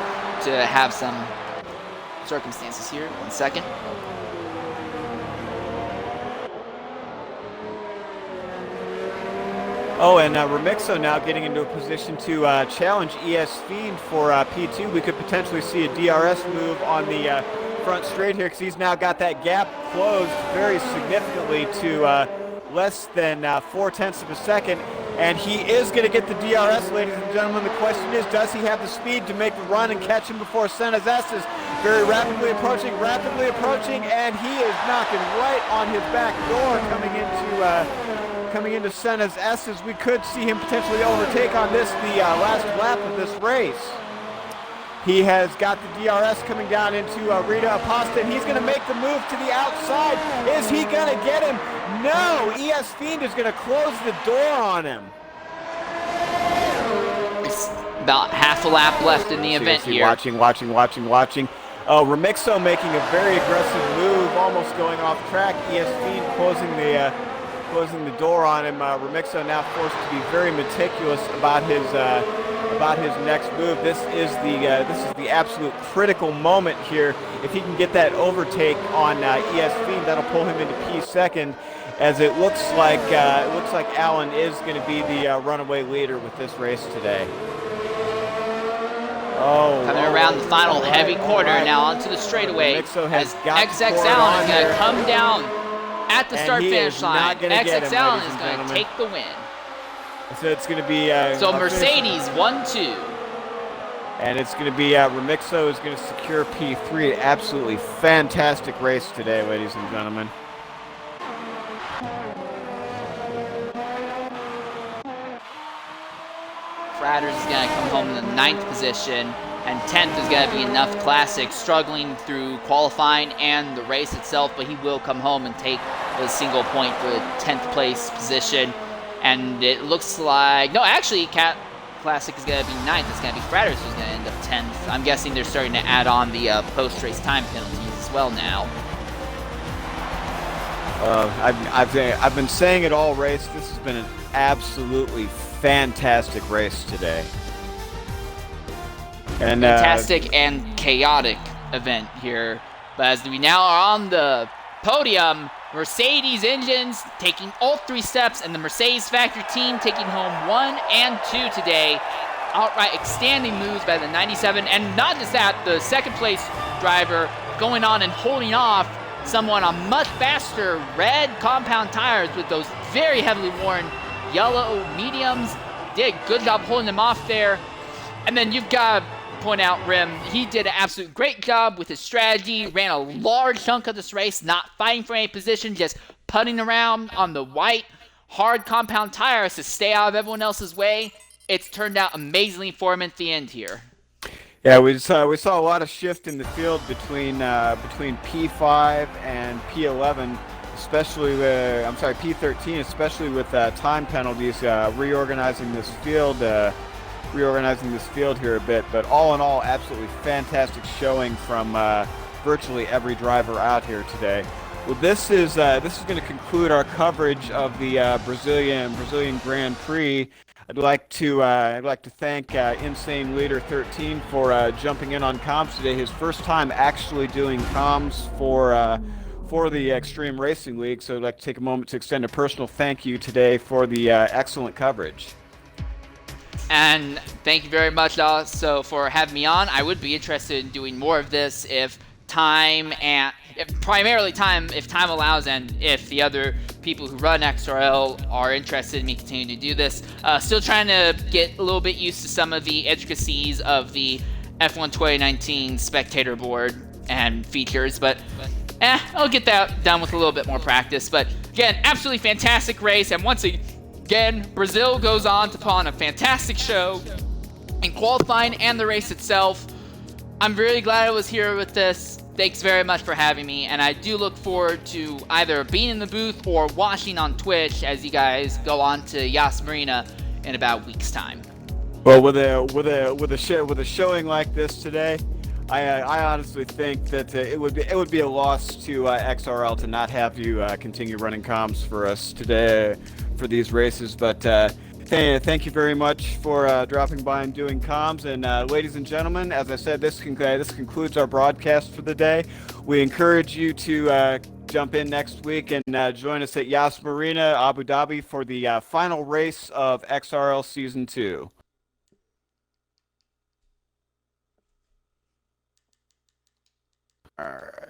to have some circumstances here. 1 second. Oh, and Remixo now getting into a position to challenge ES Fiend for P2. We could potentially see a DRS move on the front straight here because he's now got that gap closed very significantly to less than 0.4 of a second. And he is going to get the DRS, ladies and gentlemen. The question is, does he have the speed to make the run and catch him before Senna's S is very rapidly approaching, and he is knocking right on his back door coming into Senna's S's. We could see him potentially overtake on this, the last lap of this race. He has got the DRS coming down into Rita Apasta, and he's going to make the move to the outside. Is he going to get him? No! ES Fiend is going to close the door on him. It's about half a lap left in the event here. Watching. Oh, Remixo making a very aggressive move almost going off track. ESV closing the door on him. Remixo now forced to be very meticulous about his next move. This is the absolute critical moment here. If he can get that overtake on ESV, that'll pull him into P2, as it looks like Alan is going to be the runaway leader with this race today. Coming around the final heavy corner now onto the straightaway as XX Allen is going to come down at the start-finish line. XX Allen is going to take the win. So it's going to be so Mercedes 1-2. And it's going to be Remixo is going to secure P3. Absolutely fantastic race today, ladies and gentlemen. Fratters is going to come home in the 9th position, and 10th is going to be enough classic, struggling through qualifying and the race itself, but he will come home and take the single point for the 10th place position. And it looks like, no, actually, Cat Classic is going to be 9th. It's going to be Fratters who's going to end up 10th. I'm guessing they're starting to add on the post-race time penalties as well now. I've been saying it all race. This has been an absolutely fantastic race today. And fantastic and chaotic event here. But as we now are on the podium, Mercedes engines taking all 3 steps, and the Mercedes factory team taking home 1 and 2 today. Outright outstanding moves by the 97, and not just that, the second place driver going on and holding off someone on much faster red compound tires with those very heavily worn yellow mediums. Did a good job holding them off there. And then you've got to point out Rim. He did an absolute great job with his strategy, ran a large chunk of this race, not fighting for any position, just putting around on the white, hard compound tires to stay out of everyone else's way. It's turned out amazingly for him at the end here. Yeah, we saw a lot of shift in the field between P5 and P11, especially P13, especially with time penalties, reorganizing this field here a bit. But all in all, absolutely fantastic showing from virtually every driver out here today. Well, this is going to conclude our coverage of the Brazilian Grand Prix. I'd like to thank Insane Leader 13 for jumping in on comms today. His first time actually doing comms for the Extreme Racing League. So I'd like to take a moment to extend a personal thank you today for the excellent coverage. And thank you very much also for having me on. I would be interested in doing more of this if time allows, and if the other people who run XRL are interested in me continuing to do this. Still trying to get a little bit used to some of the intricacies of the F1 2019 spectator board and features, but I'll get that done with a little bit more practice. But again, absolutely fantastic race, and once again, Brazil goes on to put on a fantastic show in qualifying and the race itself. I'm really glad I was here with this. Thanks very much for having me, and I do look forward to either being in the booth or watching on Twitch as you guys go on to Yas Marina in about a week's time. Well, with a showing like this today, I honestly think that it would be a loss to XRL to not have you continue running comms for us today for these races. But thank you very much for dropping by and doing comms. And ladies and gentlemen, as I said, this concludes our broadcast for the day. We encourage you to jump in next week and join us at Yas Marina, Abu Dhabi, for the final race of XRL Season 2. All right.